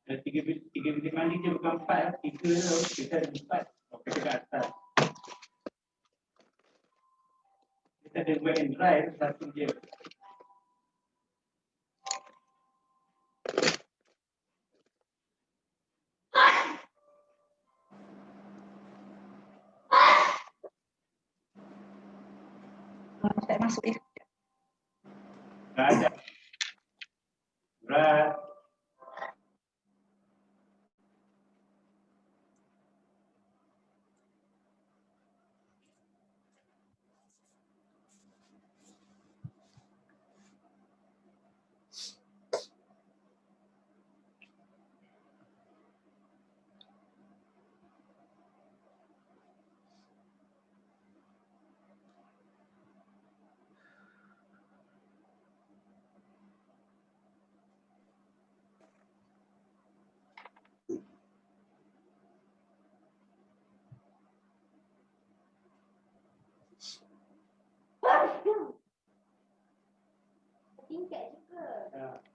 Tiga bilik mandi dia bukan 4, 3 kita ada 4. Okey, dekat atas. Kita ada wet and dry, satu je. Tak masuk ya. Tak ada. Berat.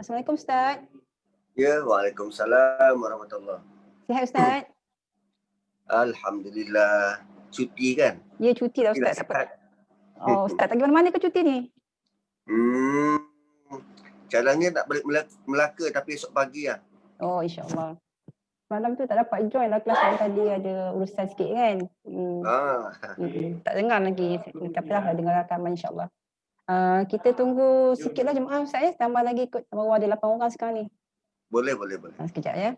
Assalamualaikum Ustaz. Ya, waalaikumsalam warahmatullahi. Sihat Ustaz? Alhamdulillah. Cuti kan? Ya, cuti lah Ustaz. Oh, Ustaz tak pergi mana-mana ke cuti ni? Calangnya nak balik Melaka tapi esok pagi lah. Oh, insyaAllah. Malam tu tak dapat join lah kelas yang tadi, ada urusan sikit kan. Tak dengar lagi. Tak apalah, dengar rakaman insyaAllah. Kita tunggu sikit lah jemaah Ustaz ya. Tambah lagi ikut, baru ada 8 orang sekarang ni. Boleh. Sekejap ya.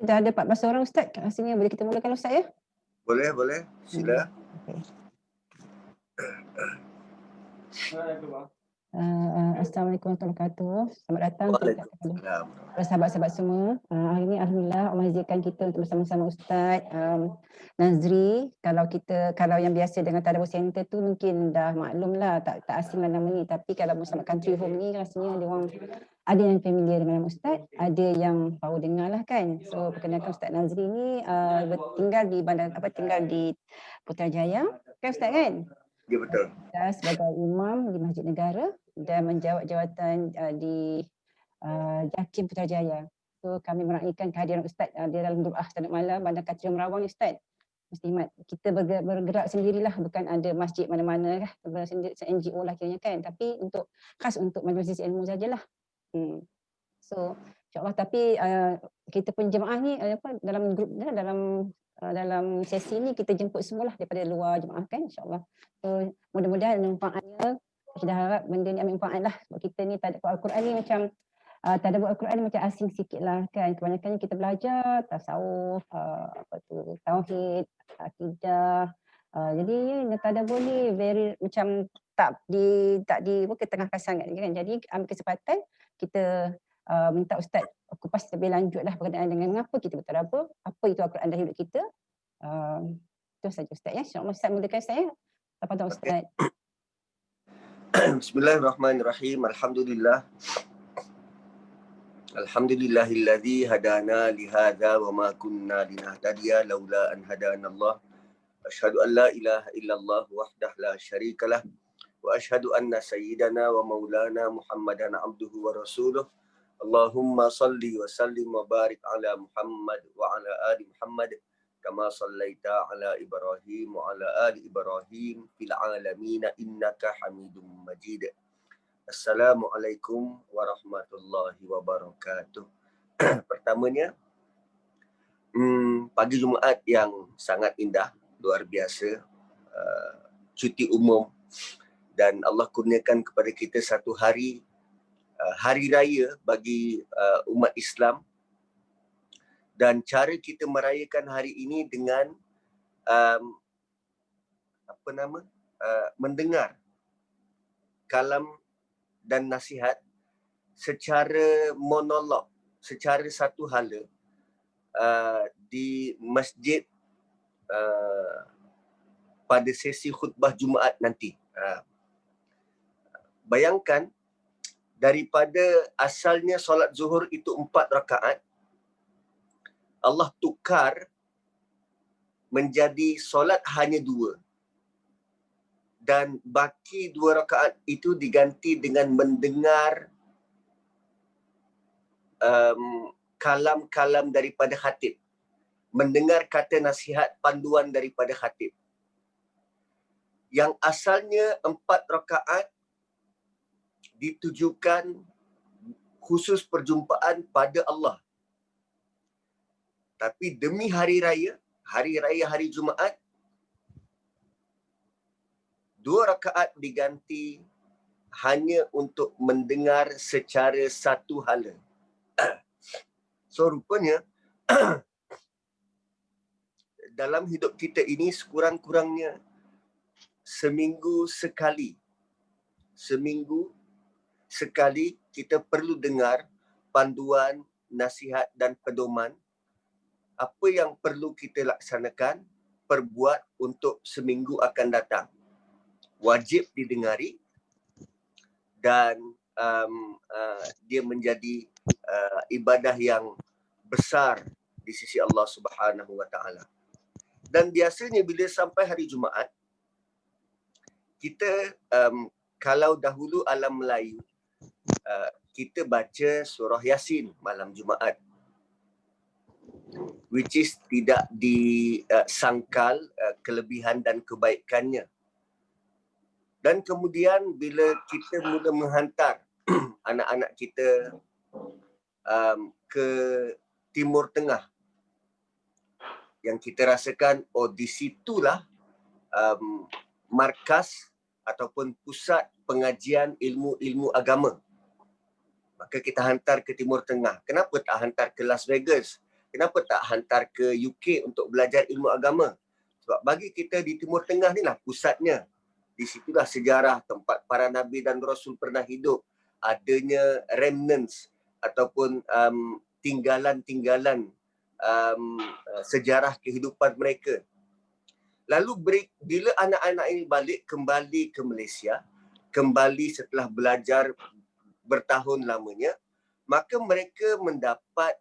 Dah ada 14 orang Ustaz kat sini, boleh kita mulakan Ustaz ya? Boleh. Sila. Assalamualaikum warahmatullahi wabarakatuh. Selamat datang kepada sahabat-sahabat semua. Hari ini Alhamdulillah Allah izinkan kita untuk bersama-sama Ustaz Nazri. Kalau yang biasa dengan Tadabbur Center tu mungkin dah maklum lah, tak asing lah nama ni. Tapi kalau bersama Country Home ni rasanya ada yang familiar dengan nama Ustaz, ada yang baru dengar lah kan. So perkenalkan Ustaz Nazri ni tinggal di Putrajaya kan Ustaz kan? Ya, betul. Sebagai imam di Masjid Negara dan menjawat jawatan di JAKIM Putrajaya. So kami meraihkan kehadiran Ustaz di dalam doa Salat Malam Bandar Katria Merawang ni Ustaz. Muslimat, kita bergerak sendirilah, bukan ada masjid mana-mana lah, NGO lah kiranya kan, tapi khas untuk majlis ilmu sajalah. So insyaAllah, tapi kita pun jemaah ni dalam grup dalam sesi ni kita jemput semualah daripada luar jemaah kan insyaAllah. So mudah-mudahan manfaatnya, kita harap benda ni ambil manfaat lah. Sebab kita ni tadabbur Al-Quran ni macam tadabbur Al-Quran ni macam asing sikit lah kan. Kebanyakannya kita belajar tasawuf, tauhid, akidah. Jadi tadabbur ni very macam tak di ketengahkan sangat kan. Jadi ambil kesempatan kita minta Ustaz kupas lebih lanjut lah berkenaan dengan mengapa kita bertadabbur, apa itu Al-Quran dalam hidup kita. Itu saja Ustaz ya. InsyaAllah Ustaz mulakan saya. Tafadhal Ustaz. Bismillahirrahmanirrahim. Alhamdulillahilladzi hadana li hadza wa ma kunna linahtadiya laula an hadanallah. Asyhadu an la ilaha illallah wahdahu la syarikalah wa asyhadu anna sayyidana wa maulana Muhammadan abduhu wa rasuluh. Allahumma salli wa sallim wa barik ala Muhammad wa ala ali Muhammad kama sallaita ala Ibrahim wa ala ali Ibrahim fil alamin innaka Hamidum Majid. Assalamualaikum warahmatullahi wabarakatuh. Pertamanya, pagi Jumaat yang sangat indah, luar biasa, cuti umum, dan Allah kurniakan kepada kita satu hari, hari raya bagi umat Islam, dan cara kita merayakan hari ini dengan mendengar kalam dan nasihat secara monolog, secara satu hala di masjid pada sesi khutbah Jumaat nanti. Bayangkan, daripada asalnya solat zuhur itu 4 rakaat, Allah tukar menjadi solat hanya 2. Dan baki 2 rakaat itu diganti dengan mendengar kalam-kalam daripada khatib. Mendengar kata nasihat, panduan daripada khatib. Yang asalnya 4 rakaat ditujukan khusus perjumpaan pada Allah. Tapi demi hari raya hari Jumaat, 2 rakaat diganti hanya untuk mendengar secara satu hala. So rupanya dalam hidup kita ini sekurang-kurangnya seminggu sekali kita perlu dengar panduan, nasihat dan pedoman apa yang perlu kita laksanakan, perbuat untuk seminggu akan datang. Wajib didengari dan dia menjadi ibadah yang besar di sisi Allah Subhanahu wa taala. Dan biasanya bila sampai hari Jumaat, kita kalau dahulu alam Melayu, kita baca surah Yasin malam Jumaat, which is tidak disangkal kelebihan dan kebaikannya. Dan kemudian bila kita mula menghantar anak-anak kita ke Timur Tengah, yang kita rasakan, di situlah markas ataupun pusat pengajian ilmu-ilmu agama. Maka kita hantar ke Timur Tengah. Kenapa tak hantar ke Las Vegas? Kenapa tak hantar ke UK untuk belajar ilmu agama? Sebab bagi kita di Timur Tengah ni lah pusatnya. Di situlah sejarah tempat para Nabi dan Rasul pernah hidup. Adanya remnants ataupun tinggalan-tinggalan sejarah kehidupan mereka. Lalu bila anak-anak ini kembali ke Malaysia, kembali setelah belajar bertahun lamanya, maka mereka mendapat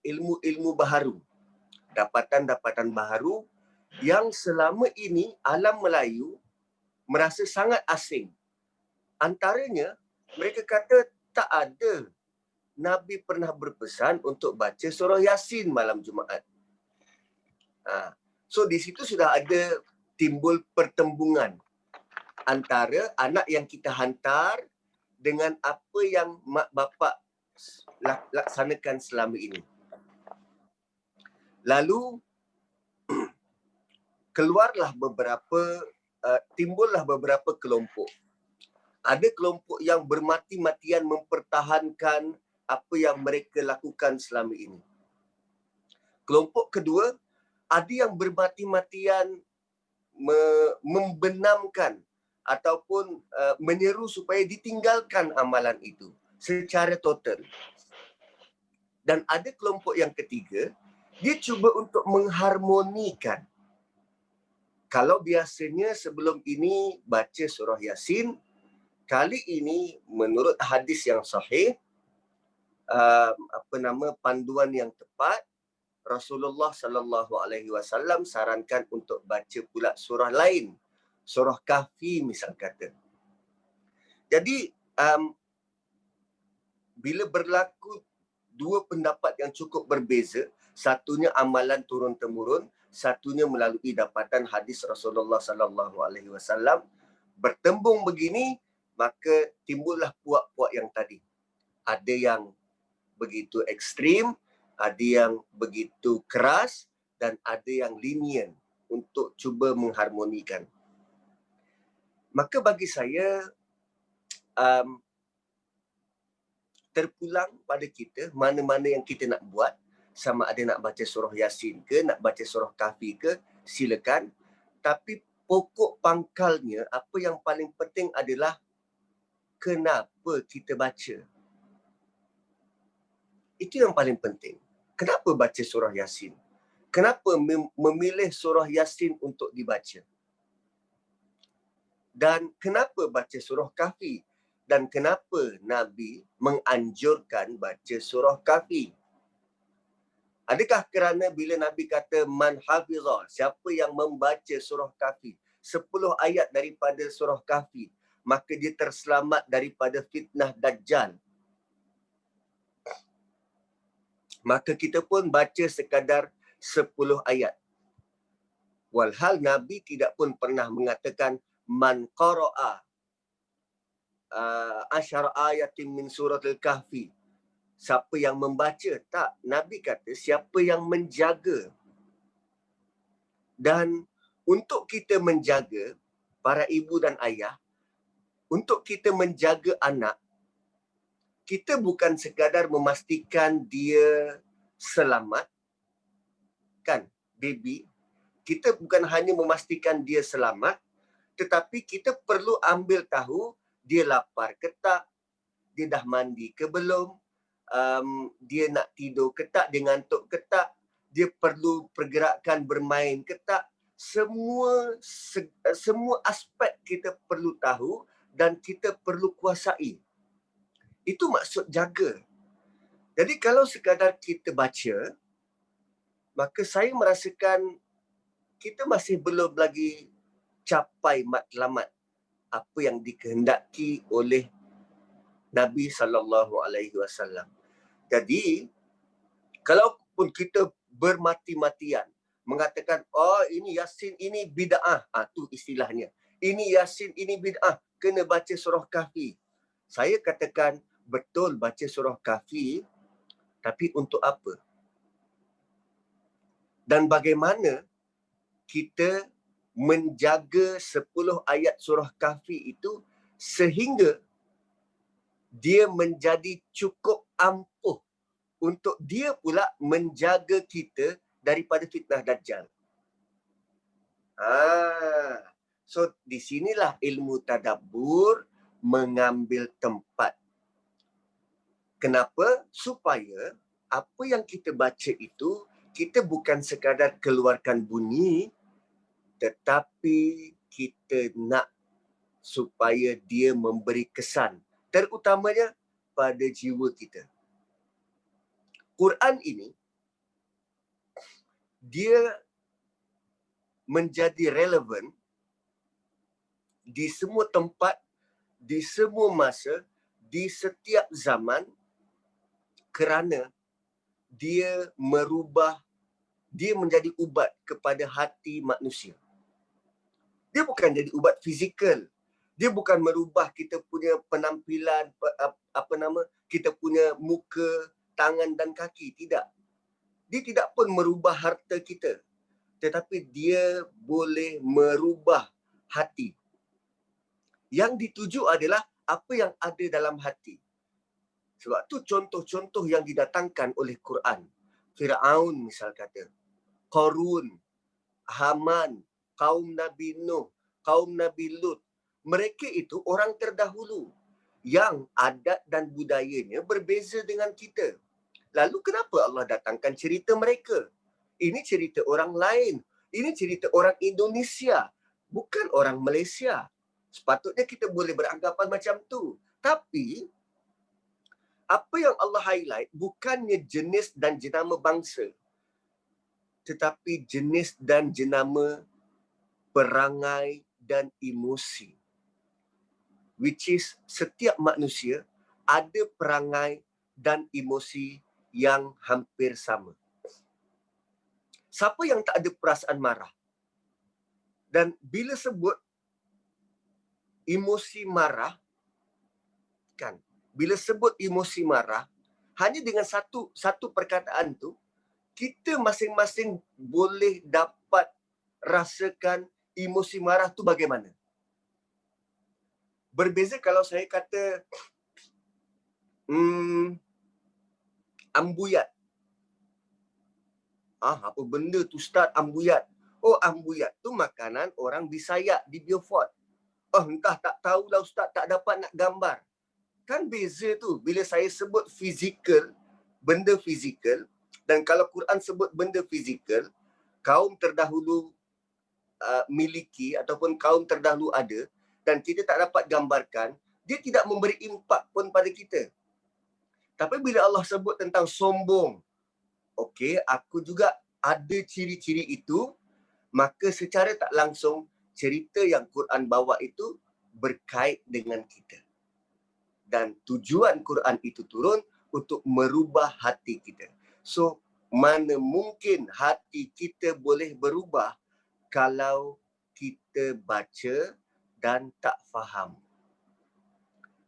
ilmu-ilmu baharu, dapatan-dapatan baharu yang selama ini alam Melayu merasa sangat asing. Antaranya, mereka kata tak ada Nabi pernah berpesan untuk baca surah Yasin malam Jumaat. So di situ sudah ada timbul pertembungan antara anak yang kita hantar dengan apa yang mak bapak laksanakan selama ini. Lalu timbullah beberapa kelompok. Ada kelompok yang bermati-matian mempertahankan apa yang mereka lakukan selama ini. Kelompok kedua, ada yang bermati-matian membenamkan ataupun menyeru supaya ditinggalkan amalan itu secara total. Dan ada kelompok yang ketiga, dia cuba untuk mengharmonikan. Kalau biasanya sebelum ini baca surah Yasin, kali ini menurut hadis yang sahih, panduan yang tepat, Rasulullah sallallahu alaihi wasallam sarankan untuk baca pula surah lain, surah Kahfi misal kata. Jadi bila berlaku dua pendapat yang cukup berbeza, satunya amalan turun temurun, satunya melalui dapatan hadis Rasulullah sallallahu alaihi wasallam, bertembung begini, maka timbullah puak-puak yang tadi. Ada yang begitu ekstrim, ada yang begitu keras, dan ada yang lenient untuk cuba mengharmonikan. Maka bagi saya, terpulang pada kita mana-mana yang kita nak buat, sama ada nak baca surah Yasin ke, nak baca surah Kahfi ke, silakan. Tapi pokok pangkalnya, apa yang paling penting adalah kenapa kita baca. Itu yang paling penting. Kenapa baca surah Yasin? Kenapa memilih surah Yasin untuk dibaca? Dan kenapa baca surah Kahfi? Dan kenapa Nabi menganjurkan baca surah Kahfi? Adakah kerana bila Nabi kata man hafizah, siapa yang membaca surah Kahfi, 10 ayat daripada surah Kahfi, maka dia terselamat daripada fitnah Dajjal. Maka kita pun baca sekadar 10 ayat. Walhal Nabi tidak pun pernah mengatakan man qara'a asyara ayatin min suratul Kahfi, siapa yang membaca. Tak, Nabi kata siapa yang menjaga. Dan untuk kita menjaga, para ibu dan ayah, untuk kita menjaga anak, kita bukan sekadar memastikan dia selamat, kan, baby. Kita bukan hanya memastikan dia selamat, tetapi kita perlu ambil tahu dia lapar ke tak, dia dah mandi ke belum, dia nak tidur ke tak, dia ngantuk ke tak, dia perlu pergerakan bermain ke tak. Semua aspek kita perlu tahu dan kita perlu kuasai. Itu maksud jaga. Jadi kalau sekadar kita baca, maka saya merasakan kita masih belum lagi capai matlamat apa yang dikehendaki oleh Nabi SAW. Jadi, kalaupun kita bermati-matian mengatakan, oh ini Yasin, ini bid'ah. Tu istilahnya. Ini Yasin, ini bid'ah. Kena baca surah Kahfi. Saya katakan, betul baca surah Kahfi, tapi untuk apa? Dan bagaimana kita menjaga 10 ayat surah Kahfi itu sehingga dia menjadi cukup ampuh untuk dia pula menjaga kita daripada fitnah Dajjal. So di sinilah ilmu tadabbur mengambil tempat. Kenapa? Supaya apa yang kita baca itu, kita bukan sekadar keluarkan bunyi, tetapi kita nak supaya dia memberi kesan, terutamanya pada jiwa kita. Quran ini, dia menjadi relevan di semua tempat, di semua masa, di setiap zaman, kerana dia menjadi ubat kepada hati manusia. Dia bukan jadi ubat fizikal. Dia bukan merubah kita punya penampilan, kita punya muka, tangan dan kaki. Tidak. Dia tidak pun merubah harta kita. Tetapi dia boleh merubah hati. Yang dituju adalah apa yang ada dalam hati. Sebab tu contoh-contoh yang didatangkan oleh Quran. Fir'aun misal kata. Qarun, Haman, kaum Nabi Nuh, kaum Nabi Lut. Mereka itu orang terdahulu yang adat dan budayanya berbeza dengan kita. Lalu kenapa Allah datangkan cerita mereka? Ini cerita orang lain. Ini cerita orang Indonesia, bukan orang Malaysia. Sepatutnya kita boleh beranggapan macam tu. Tapi apa yang Allah highlight bukannya jenis dan jenama bangsa, tetapi jenis dan jenama perangai dan emosi. Which is setiap manusia ada perangai dan emosi yang hampir sama. Siapa yang tak ada perasaan marah? Dan bila sebut emosi marah, kan? Bila sebut emosi marah, hanya dengan satu perkataan tu, kita masing-masing boleh dapat rasakan emosi marah tu bagaimana. Berbeza kalau saya kata ambuyat. Apa benda tu Ustaz, ambuyat? Oh, ambuyat tu makanan orang Bisayak di Beaufort. Entah, tak tahulah Ustaz, tak dapat nak gambar. Kan beza tu bila saya sebut fizikal, benda fizikal, dan kalau Quran sebut benda fizikal, kaum terdahulu miliki ataupun kaum terdahulu ada dan kita tak dapat gambarkan, dia tidak memberi impak pun pada kita. Tapi bila Allah sebut tentang sombong, okey, aku juga ada ciri-ciri itu, maka secara tak langsung cerita yang Quran bawa itu berkait dengan kita. Dan tujuan Quran itu turun untuk merubah hati kita. So, mana mungkin hati kita boleh berubah kalau kita baca dan tak faham.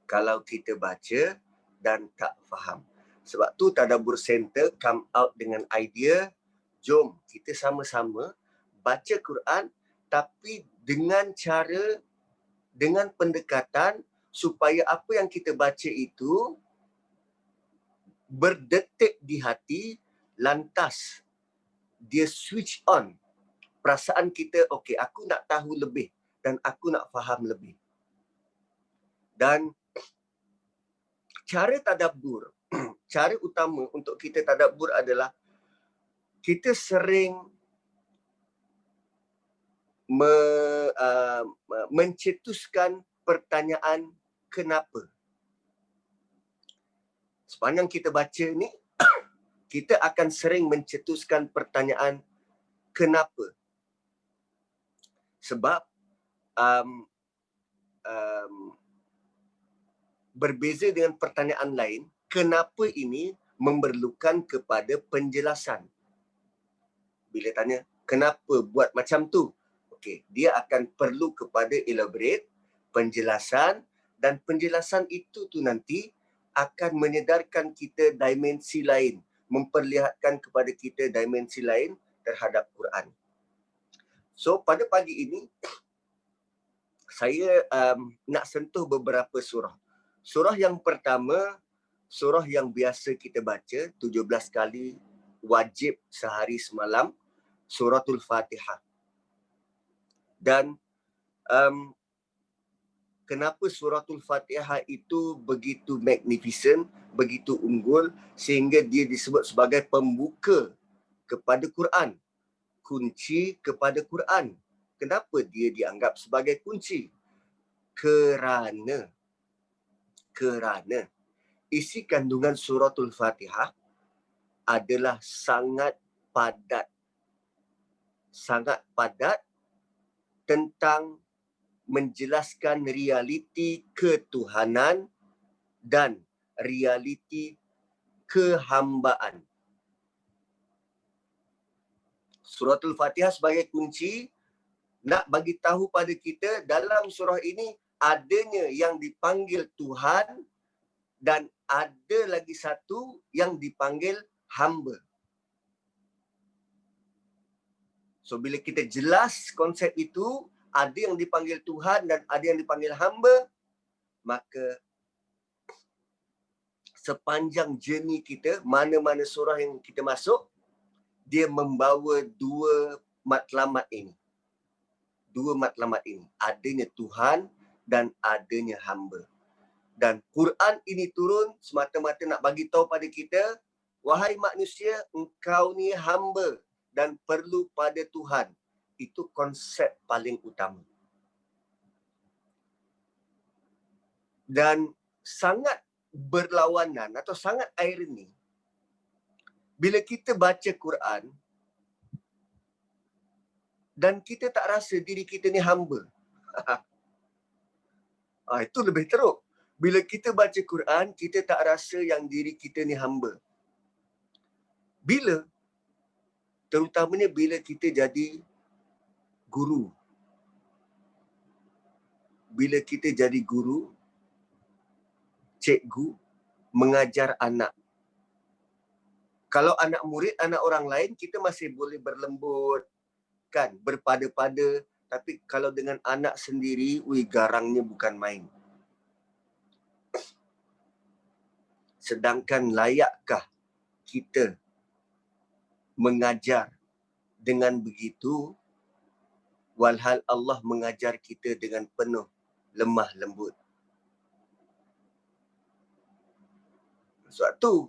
Kalau kita baca dan tak faham. Sebab tu Tadabbur Center come out dengan idea, jom kita sama-sama baca Quran tapi dengan cara, dengan pendekatan supaya apa yang kita baca itu berdetik di hati, lantas dia switch on perasaan kita, okey, aku nak tahu lebih dan aku nak faham lebih. Dan cara tadabbur, cara utama untuk kita tadabbur adalah kita sering mencetuskan pertanyaan kenapa. Sepanjang kita baca ni, kita akan sering mencetuskan pertanyaan kenapa. Sebab berbeza dengan pertanyaan lain, kenapa ini memerlukan kepada penjelasan. Bila tanya, kenapa buat macam tu? Okey, dia akan perlu kepada elaborate, penjelasan, dan penjelasan itu tu nanti akan menyedarkan kita dimensi lain, memperlihatkan kepada kita dimensi lain terhadap Quran. So, pada pagi ini, saya nak sentuh beberapa surah. Surah yang pertama, surah yang biasa kita baca, 17 kali wajib sehari semalam, Suratul Fatihah. Dan kenapa Suratul Fatihah itu begitu magnificent, begitu unggul, sehingga dia disebut sebagai pembuka kepada Quran, kunci kepada Quran. Kenapa dia dianggap sebagai kunci? Kerana isi kandungan Suratul Fatihah adalah sangat padat tentang menjelaskan realiti ketuhanan dan realiti kehambaan. Suratul Fatihah sebagai kunci nak bagi tahu pada kita dalam surah ini adanya yang dipanggil Tuhan dan ada lagi satu yang dipanggil hamba. So bila kita jelas konsep itu, ada yang dipanggil Tuhan dan ada yang dipanggil hamba, maka sepanjang journey kita, mana-mana surah yang kita masuk, dia membawa dua matlamat ini. Adanya Tuhan dan adanya hamba. Dan Quran ini turun semata-mata nak bagi tahu pada kita, wahai manusia, engkau ni hamba dan perlu pada Tuhan. Itu konsep paling utama. Dan sangat berlawanan atau sangat ironi bila kita baca Quran dan kita tak rasa diri kita ni hamba. Itu lebih teruk. Bila kita baca Quran, kita tak rasa yang diri kita ni hamba. Bila? Terutamanya bila kita jadi guru. Bila kita jadi guru, cikgu, mengajar anak. Kalau anak murid, anak orang lain, kita masih boleh berlembut, kan, berpada-pada. Tapi kalau dengan anak sendiri, garangnya bukan main. Sedangkan layakkah kita mengajar dengan begitu, walhal Allah mengajar kita dengan penuh lemah lembut. Sebab tu,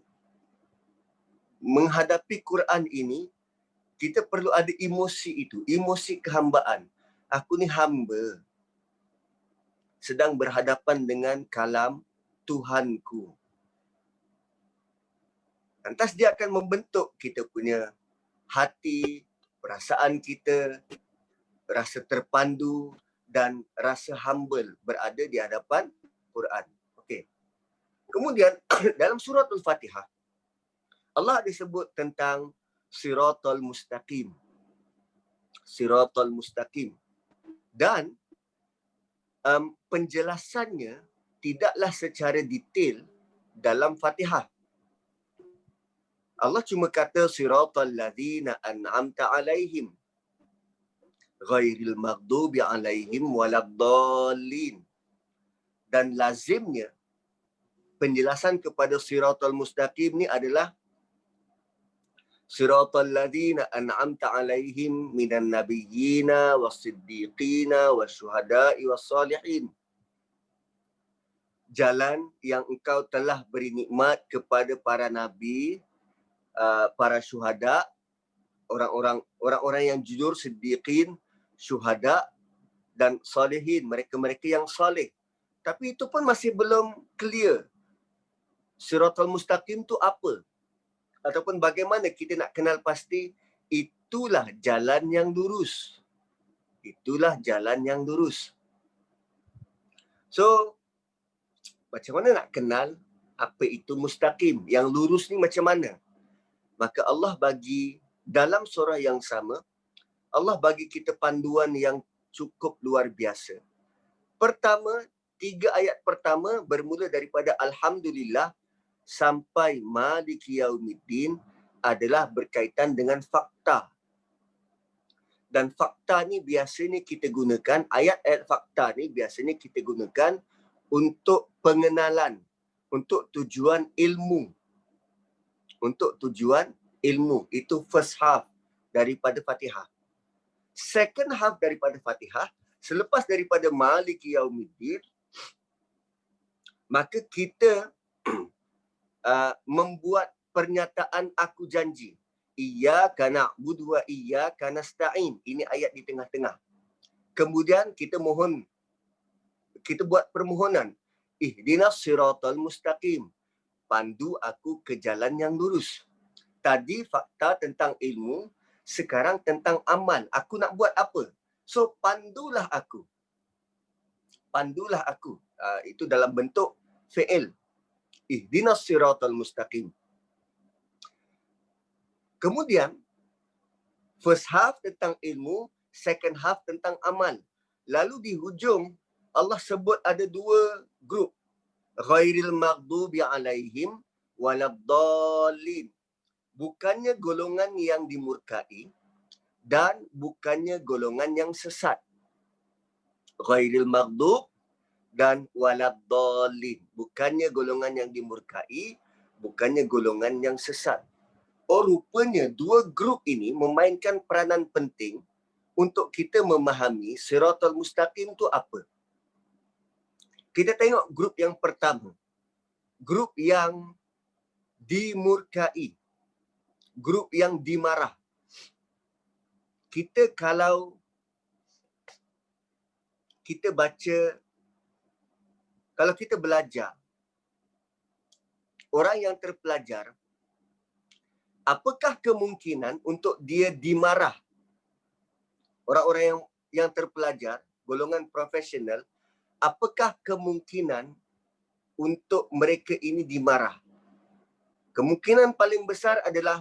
menghadapi Quran ini, kita perlu ada emosi itu, emosi kehambaan. Aku ni hamba, sedang berhadapan dengan kalam Tuhanku. Lantas dia akan membentuk kita punya hati, perasaan kita, rasa terpandu dan rasa humble berada di hadapan Quran. Okey. Kemudian dalam surah Al-Fatihah, Allah disebut tentang Siratal Mustaqim. Siratal Mustaqim. Dan penjelasannya tidaklah secara detail dalam Fatihah. Allah cuma kata Siratal ladzina an'amta alaihim ghairil maghdubi alaihim waladdallin. Dan lazimnya penjelasan kepada Siratal Mustaqim ni adalah Siratal ladzina an'amta alaihim minan nabiyyina was-siddiqina wasyuhada'i was-salihin. Jalan yang engkau telah beri nikmat kepada para nabi, para syuhada, orang-orang yang jujur, siddiqin, syuhada dan salihin, mereka-mereka yang saleh. Tapi itu pun masih belum clear. Siratal Mustaqim tu apa? Ataupun bagaimana kita nak kenal pasti itulah jalan yang lurus. Itulah jalan yang lurus. So, macam mana nak kenal apa itu mustaqim? Yang lurus ni macam mana? Maka Allah bagi dalam surah yang sama, Allah bagi kita panduan yang cukup luar biasa. Pertama, 3 ayat pertama bermula daripada Alhamdulillah sampai Maliki Yaumiddin adalah berkaitan dengan fakta. Dan fakta ni biasanya kita gunakan, ayat-ayat fakta ni biasanya kita gunakan untuk pengenalan, untuk tujuan ilmu. Untuk tujuan ilmu. Itu first half daripada Fatihah. Second half daripada Fatihah, selepas daripada Maliki Yaumiddin, maka kita membuat pernyataan aku janji. Iyyaka na'budu wa iyyaka nasta'in. Ini ayat di tengah-tengah. Kemudian kita mohon, kita buat permohonan. Ihdinas siratal mustaqim. Pandu aku ke jalan yang lurus. Tadi fakta tentang ilmu, sekarang tentang amal. Aku nak buat apa? So, pandulah aku. Pandulah aku. Itu dalam bentuk fi'il. Ihdinas siratal mustaqim. Kemudian, first half tentang ilmu, second half tentang amal. Lalu di hujung, Allah sebut ada 2 grup. Ghairil maghdubi alaihim waladdallin. Bukannya golongan yang dimurkai dan bukannya golongan yang sesat. Ghairil maghdub dan waladdallin. Bukannya golongan yang dimurkai, bukannya golongan yang sesat. Oh, rupanya 2 grup ini memainkan peranan penting untuk kita memahami Siratal Mustaqim itu apa. Kita tengok grup yang pertama. Grup yang dimurkai. Grup yang dimarah. Kalau kita baca Kalau kita belajar, orang yang terpelajar, apakah kemungkinan untuk dia dimarah? Orang-orang yang terpelajar, golongan profesional, apakah kemungkinan untuk mereka ini dimarah? Kemungkinan paling besar adalah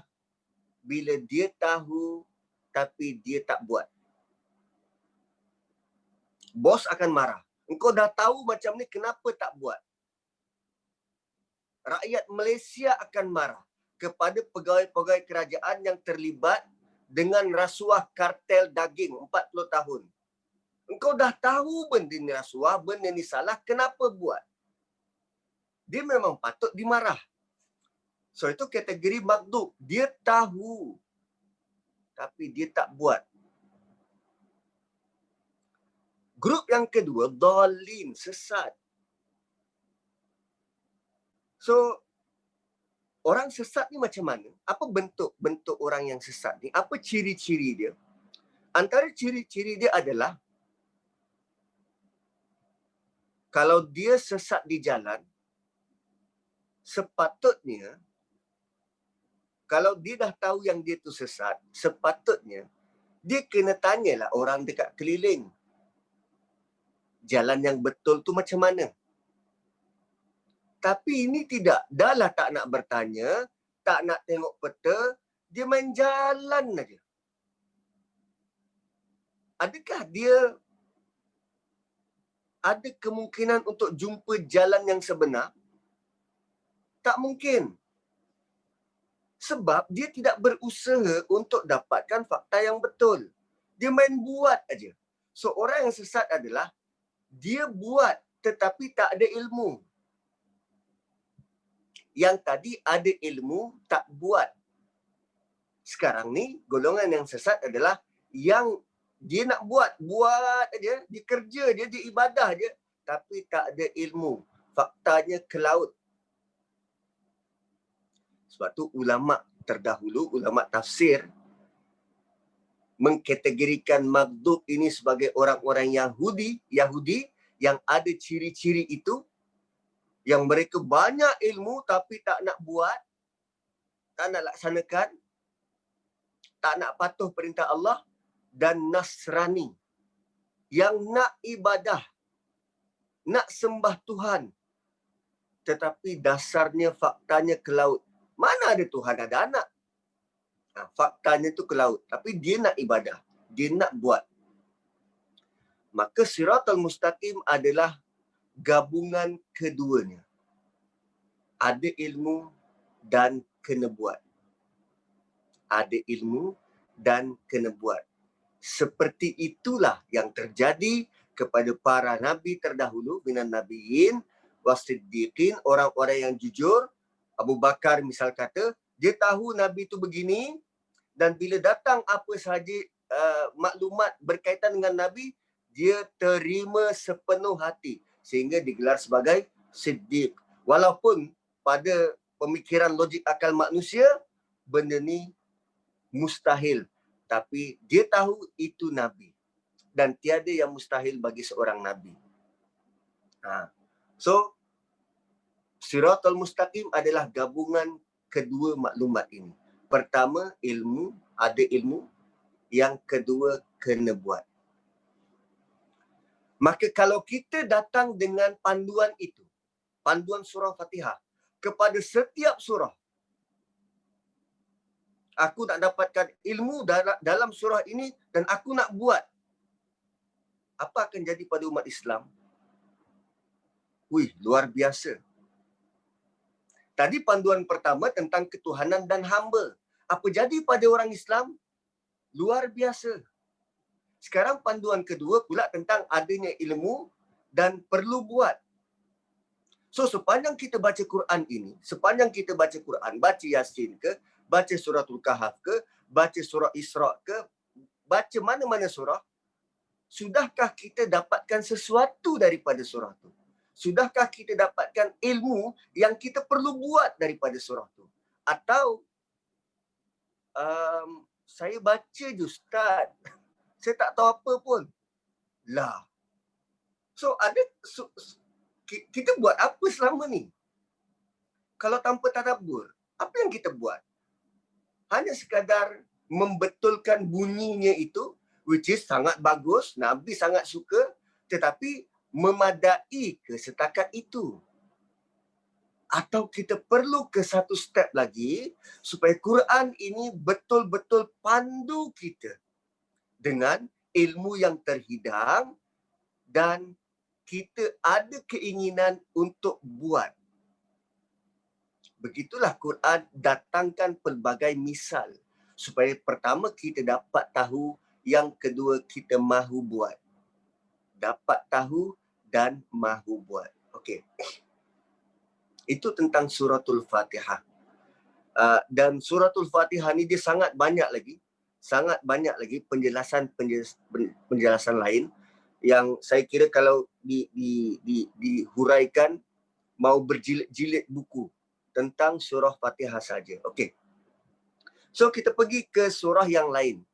bila dia tahu tapi dia tak buat. Bos akan marah. Engkau dah tahu macam ni, kenapa tak buat? Rakyat Malaysia akan marah kepada pegawai-pegawai kerajaan yang terlibat dengan rasuah kartel daging 40 tahun. Engkau dah tahu benda ni rasuah, benda ni salah, kenapa buat? Dia memang patut dimarah. So itu kategori maghdub. Dia tahu tapi dia tak buat. Grup yang kedua, dhalin, sesat. So orang sesat ni macam mana? Apa bentuk orang yang sesat ni? Apa ciri-ciri dia? Antara ciri-ciri dia adalah kalau dia sesat di jalan, sepatutnya kalau dia dah tahu yang dia tu sesat, sepatutnya dia kena tanyalah orang dekat keliling. Jalan yang betul tu macam mana? Tapi ini tidak. Dah lah tak nak bertanya, tak nak tengok peta, dia main jalan aja. Adakah dia ada kemungkinan untuk jumpa jalan yang sebenar? Tak mungkin. Sebab dia tidak berusaha untuk dapatkan fakta yang betul. Dia main buat aja. So orang yang sesat adalah dia buat tetapi tak ada ilmu. Yang tadi ada ilmu, tak buat. Sekarang ni golongan yang sesat adalah yang dia nak buat aja, dia kerja je, dia ibadah je, tapi tak ada ilmu. Faktanya ke laut. Sebab tu ulama terdahulu, ulama tafsir mengkategorikan maghdub ini sebagai orang-orang Yahudi yang ada ciri-ciri itu, yang mereka banyak ilmu tapi tak nak buat, tak nak laksanakan, tak nak patuh perintah Allah, dan Nasrani yang nak ibadah, nak sembah Tuhan, tetapi dasarnya faktanya ke laut. Mana ada Tuhan ada anak? Faktanya tu ke laut. Tapi dia nak ibadah. Dia nak buat. Maka Siratal Mustaqim adalah gabungan keduanya. Ada ilmu dan kena buat. Ada ilmu dan kena buat. Seperti itulah yang terjadi kepada para nabi terdahulu, minan nabiyyin wasiddiqin, orang-orang yang jujur. Abu Bakar misal kata, dia tahu nabi itu begini, dan bila datang apa sahaja maklumat berkaitan dengan nabi, dia terima sepenuh hati sehingga digelar sebagai siddiq. Walaupun pada pemikiran logik akal manusia benda ni mustahil, tapi dia tahu itu nabi dan tiada yang mustahil bagi seorang nabi. So Siratal Mustaqim adalah gabungan kedua maklumat ini. Pertama, ilmu, ada ilmu. Yang kedua, kena buat. Maka kalau kita datang dengan panduan itu, panduan surah Fatihah, kepada setiap surah, aku nak dapatkan ilmu dalam surah ini dan aku nak buat, apa akan jadi pada umat Islam? Luar biasa. Tadi panduan pertama tentang ketuhanan dan hamba. Apa jadi pada orang Islam? Luar biasa. Sekarang panduan kedua pula tentang adanya ilmu dan perlu buat. So sepanjang kita baca Quran ini, sepanjang kita baca Quran, baca Yasin ke, baca suratul Kahf ke, baca surah Isra ke, baca mana-mana surah, sudahkah kita dapatkan sesuatu daripada surah tu? Sudahkah kita dapatkan ilmu yang kita perlu buat daripada surah tu? Atau saya baca je Ustaz, saya tak tahu apa pun. Lah. So kita buat apa selama ni? Kalau tanpa tadabbur, apa yang kita buat? Hanya sekadar membetulkan bunyinya itu, which is sangat bagus, Nabi sangat suka, tetapi memadai ke setakat itu? Atau kita perlu ke satu step lagi supaya Quran ini betul-betul pandu kita dengan ilmu yang terhidang dan kita ada keinginan untuk buat. Begitulah Quran datangkan pelbagai misal supaya pertama kita dapat tahu, yang kedua kita mahu buat. Dapat tahu dan mahu buat. Okey. Itu tentang suratul Fatihah. Dan suratul Fatihah ni dia sangat banyak lagi penjelasan lain yang saya kira kalau dihuraikan mau berjilid-jilid buku tentang surah Fatihah saja. Okey. So kita pergi ke surah yang lain.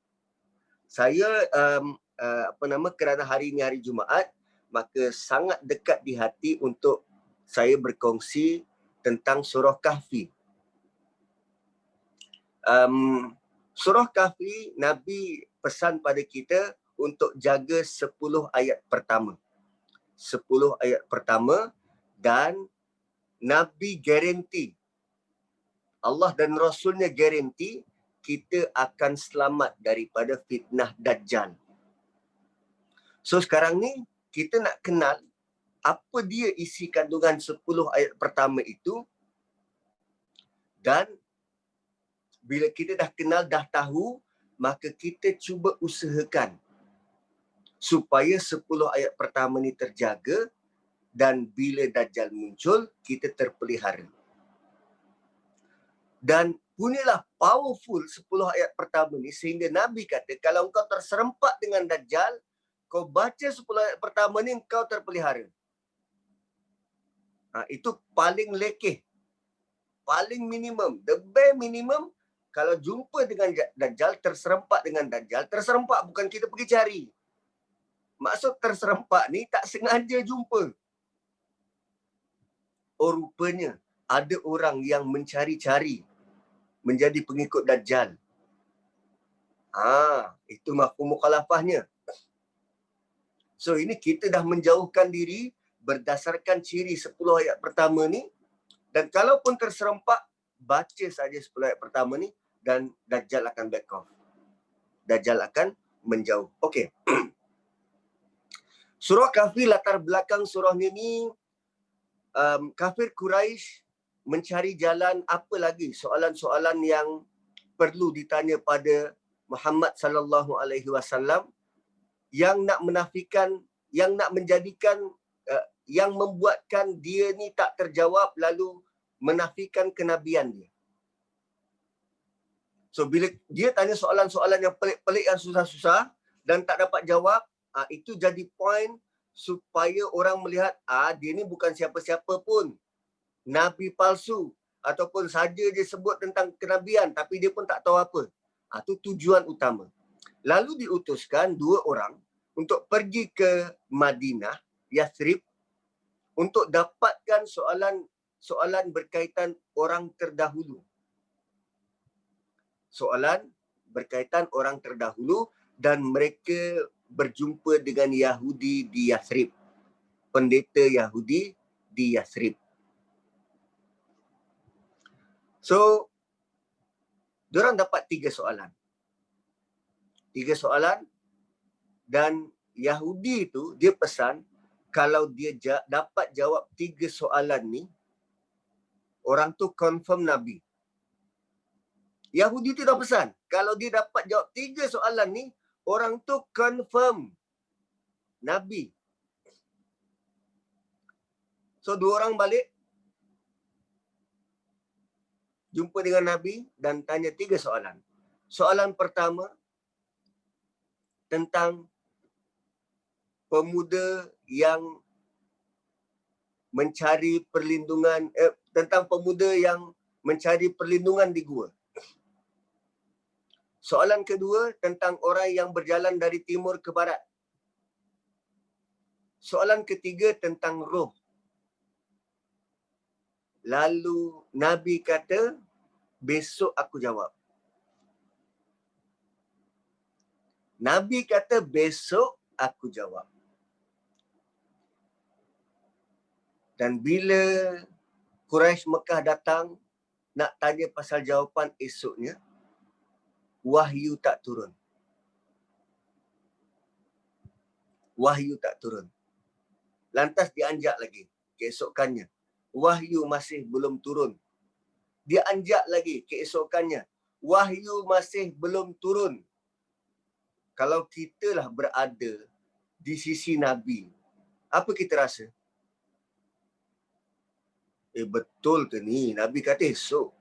Saya kerana hari ini hari Jumaat, maka sangat dekat di hati untuk saya berkongsi tentang surah Kahfi. Surah Kahfi, Nabi pesan pada kita untuk jaga 10 ayat pertama. 10 ayat pertama, dan Nabi garanti, Allah dan Rasulnya garanti kita akan selamat daripada fitnah Dajjal. So sekarang ni kita nak kenal apa dia isi kandungan 10 ayat pertama itu, dan bila kita dah kenal, dah tahu, maka kita cuba usahakan supaya 10 ayat pertama ni terjaga, dan bila Dajjal muncul, kita terpelihara. Dan punyalah powerful 10 ayat pertama ni sehingga Nabi kata, kalau engkau terserempak dengan Dajjal, kau baca 10 ayat pertama ni, engkau terpelihara. Itu paling lekeh, paling minimum, the bare minimum. Kalau jumpa dengan Dajjal, terserempak dengan Dajjal, terserempak bukan kita pergi cari. Maksud terserempak ni tak sengaja jumpa. Oh, rupanya ada orang yang mencari-cari menjadi pengikut Dajjal. Itu mafhum mukhalafahnya. So ini kita dah menjauhkan diri berdasarkan ciri 10 ayat pertama ni, dan kalaupun terserempak, baca saja 10 ayat pertama ni dan Dajjal akan back off. Dajjal akan menjauh. Okey. Surah Kahfi, latar belakang surah ni kafir Quraisy mencari jalan apa lagi soalan-soalan yang perlu ditanya pada Muhammad sallallahu alaihi wasallam yang nak menafikan, yang nak menjadikan yang membuatkan dia ni tak terjawab lalu menafikan kenabian dia. So bila dia tanya soalan-soalan yang pelik-pelik, yang susah-susah dan tak dapat jawab, itu jadi point supaya orang melihat dia ni bukan siapa-siapa pun, nabi palsu, ataupun saja dia sebut tentang kenabian tapi dia pun tak tahu apa. Itu tujuan utama. Lalu diutuskan 2 orang untuk pergi ke Madinah, Yathrib, untuk dapatkan soalan berkaitan orang terdahulu. Soalan berkaitan orang terdahulu, dan mereka berjumpa dengan Yahudi di Yathrib. Pendeta Yahudi di Yathrib. So, diorang dapat 3 soalan. 3 soalan, dan Yahudi itu dia pesan kalau dia dapat jawab 3 soalan ni, orang tu confirm Nabi. Yahudi tu dah pesan, kalau dia dapat jawab 3 soalan ni, orang tu confirm Nabi. So 2 orang balik, jumpa dengan Nabi dan tanya 3 soalan. Soalan pertama tentang pemuda yang mencari perlindungan, tentang pemuda yang mencari perlindungan di gua. Soalan kedua tentang orang yang berjalan dari timur ke barat. Soalan ketiga tentang roh. Lalu Nabi kata, besok aku jawab. Nabi kata, besok aku jawab. Dan bila Quraisy Mekah datang nak tanya pasal jawapan esoknya, wahyu tak turun. Wahyu tak turun. Lantas dianjak lagi keesokannya. Wahyu masih belum turun. Dia anjak lagi keesokannya. Wahyu masih belum turun. Kalau kita lah berada di sisi Nabi, apa kita rasa? Betul ke ni? Nabi kata esok.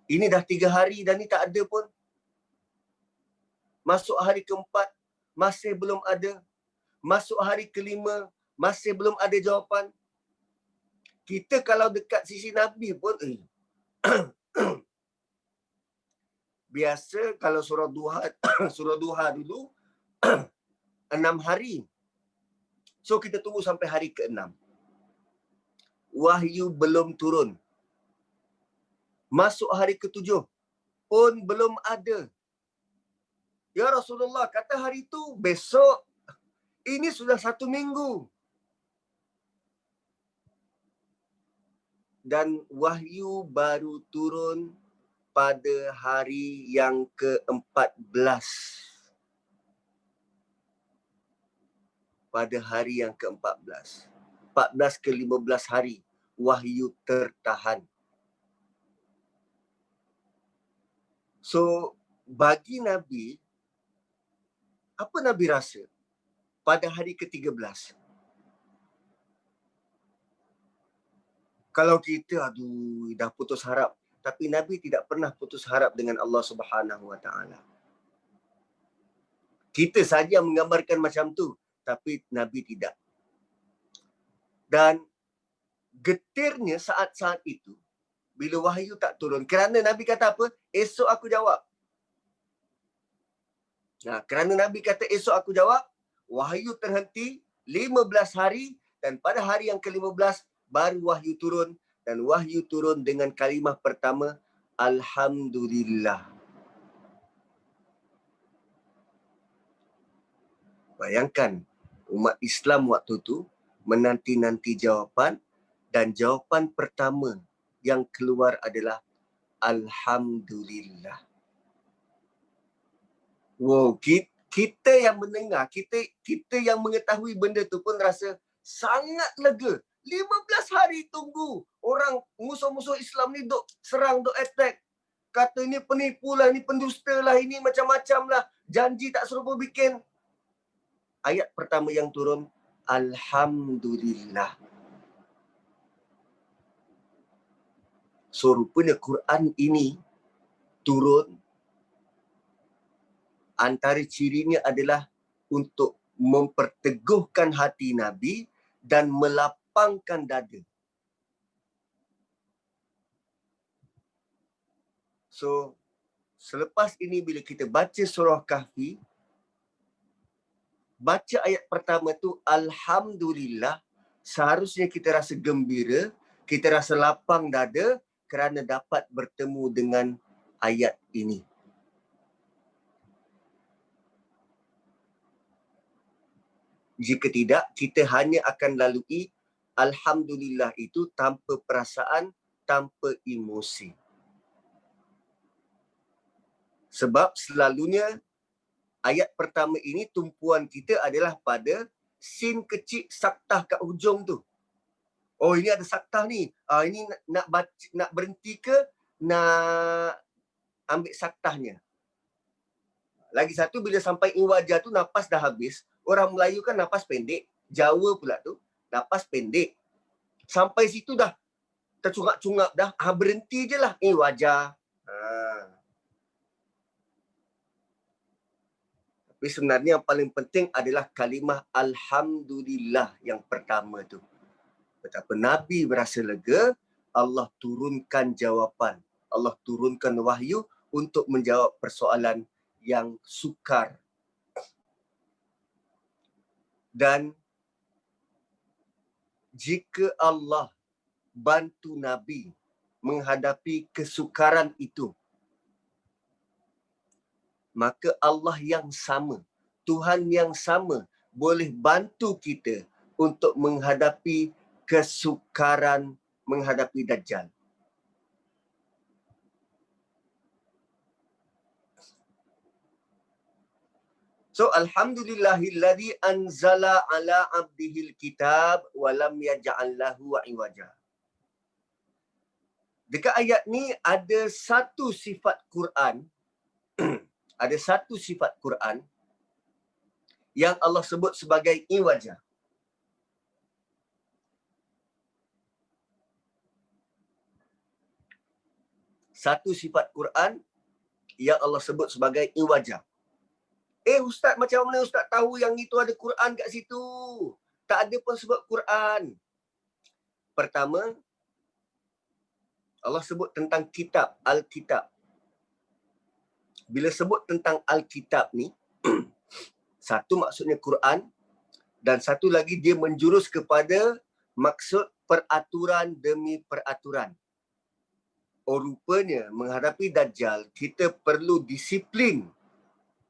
Ini dah 3 hari dan ni tak ada pun. Masuk hari keempat, masih belum ada. Masuk hari kelima, masih belum ada jawapan. Kita kalau dekat sisi Nabi pun, biasa kalau surah duha, surah duha dulu, 6 hari. So kita tunggu sampai hari ke-6. Wahyu belum turun. Masuk hari ke-7 pun belum ada. Ya Rasulullah, kata hari tu besok. Ini sudah 1 minggu. Dan wahyu baru turun pada hari yang ke-14. Pada hari yang ke-14. 14 ke 15 hari wahyu tertahan. So, bagi Nabi, apa Nabi rasa pada hari ke-13? Kalau kita, dah putus harap. Tapi Nabi tidak pernah putus harap dengan Allah Subhanahu Wa Taala. Kita saja menggambarkan macam tu, tapi Nabi tidak. Dan getirnya saat-saat itu, bila wahyu tak turun. Kerana Nabi kata apa? Esok aku jawab. Nah, kerana Nabi kata esok aku jawab, wahyu terhenti 15 hari dan pada hari yang ke-15 baru wahyu turun. Dan wahyu turun dengan kalimah pertama, Alhamdulillah. Bayangkan, umat Islam waktu tu menanti-nanti jawapan dan jawapan pertama yang keluar adalah Alhamdulillah. Wow, kita yang mendengar, kita yang mengetahui benda tu pun rasa sangat lega. 15 hari tunggu. Orang musuh-musuh Islam ni duk serang, duk attack. Kata ni penipu lah, ni pendusta lah, ini macam-macam lah. Janji tak serupa bikin. Ayat pertama yang turun, Alhamdulillah. So, rupanya Quran ini turun, antara cirinya adalah untuk memperteguhkan hati Nabi dan melapangkan dada. So, selepas ini bila kita baca surah Kahfi, baca ayat pertama tu Alhamdulillah, seharusnya kita rasa gembira, kita rasa lapang dada kerana dapat bertemu dengan ayat ini. Jika tidak, kita hanya akan lalui Alhamdulillah itu tanpa perasaan, tanpa emosi. Sebab selalunya ayat pertama ini tumpuan kita adalah pada sin kecil saktah kat hujung tu. Oh, ini ada saktah ni. Ini nak baca, nak berhenti ke nak ambil saktahnya. Lagi satu, bila sampai iwajah tu nafas dah habis. Orang Melayu kan nafas pendek. Jawa pula tu nafas pendek. Sampai situ dah tercungap-cungap dah. Berhenti je lah iwajah. Tapi sebenarnya yang paling penting adalah kalimah Alhamdulillah yang pertama tu. Betapa Nabi berasa lega, Allah turunkan jawapan. Allah turunkan wahyu untuk menjawab persoalan yang sukar. Dan jika Allah bantu Nabi menghadapi kesukaran itu, maka Allah yang sama, Tuhan yang sama boleh bantu kita untuk menghadapi kesukaran menghadapi Dajjal. So alhamdulillahilladzi anzala ala abdihil kitab wa lam yaj'al lahu iwaja. Dekat ayat ni ada satu sifat Quran ada satu sifat Quran yang Allah sebut sebagai iwaja. Satu sifat Quran yang Allah sebut sebagai iwaja. Ustaz, macam mana Ustaz tahu yang itu ada Quran kat situ? Tak ada pun sebut Quran. Pertama, Allah sebut tentang kitab, Al-Kitab. Bila sebut tentang Al-Kitab ni, satu maksudnya Quran, dan satu lagi dia menjurus kepada maksud peraturan demi peraturan. Oh, rupanya menghadapi Dajjal, kita perlu disiplin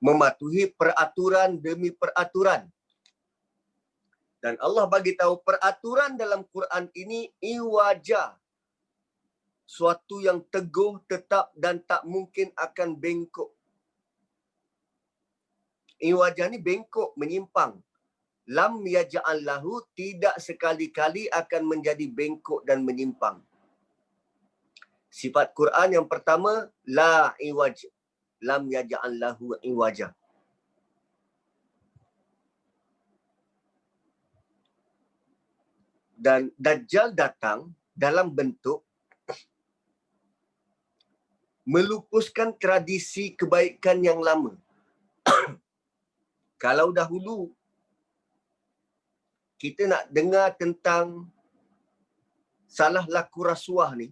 mematuhi peraturan demi peraturan. Dan Allah bagi tahu peraturan dalam Quran ini iwaja. Suatu yang teguh, tetap dan tak mungkin akan bengkok. Iwaja ni bengkok, menyimpang. Lam yaj'al lahu, tidak sekali-kali akan menjadi bengkok dan menyimpang. Sifat Quran yang pertama, la iwaj. Lam yaj'al lahu iwaja. Dan Dajjal datang dalam bentuk melupuskan tradisi kebaikan yang lama. Kalau dahulu kita nak dengar tentang salah laku rasuah ni,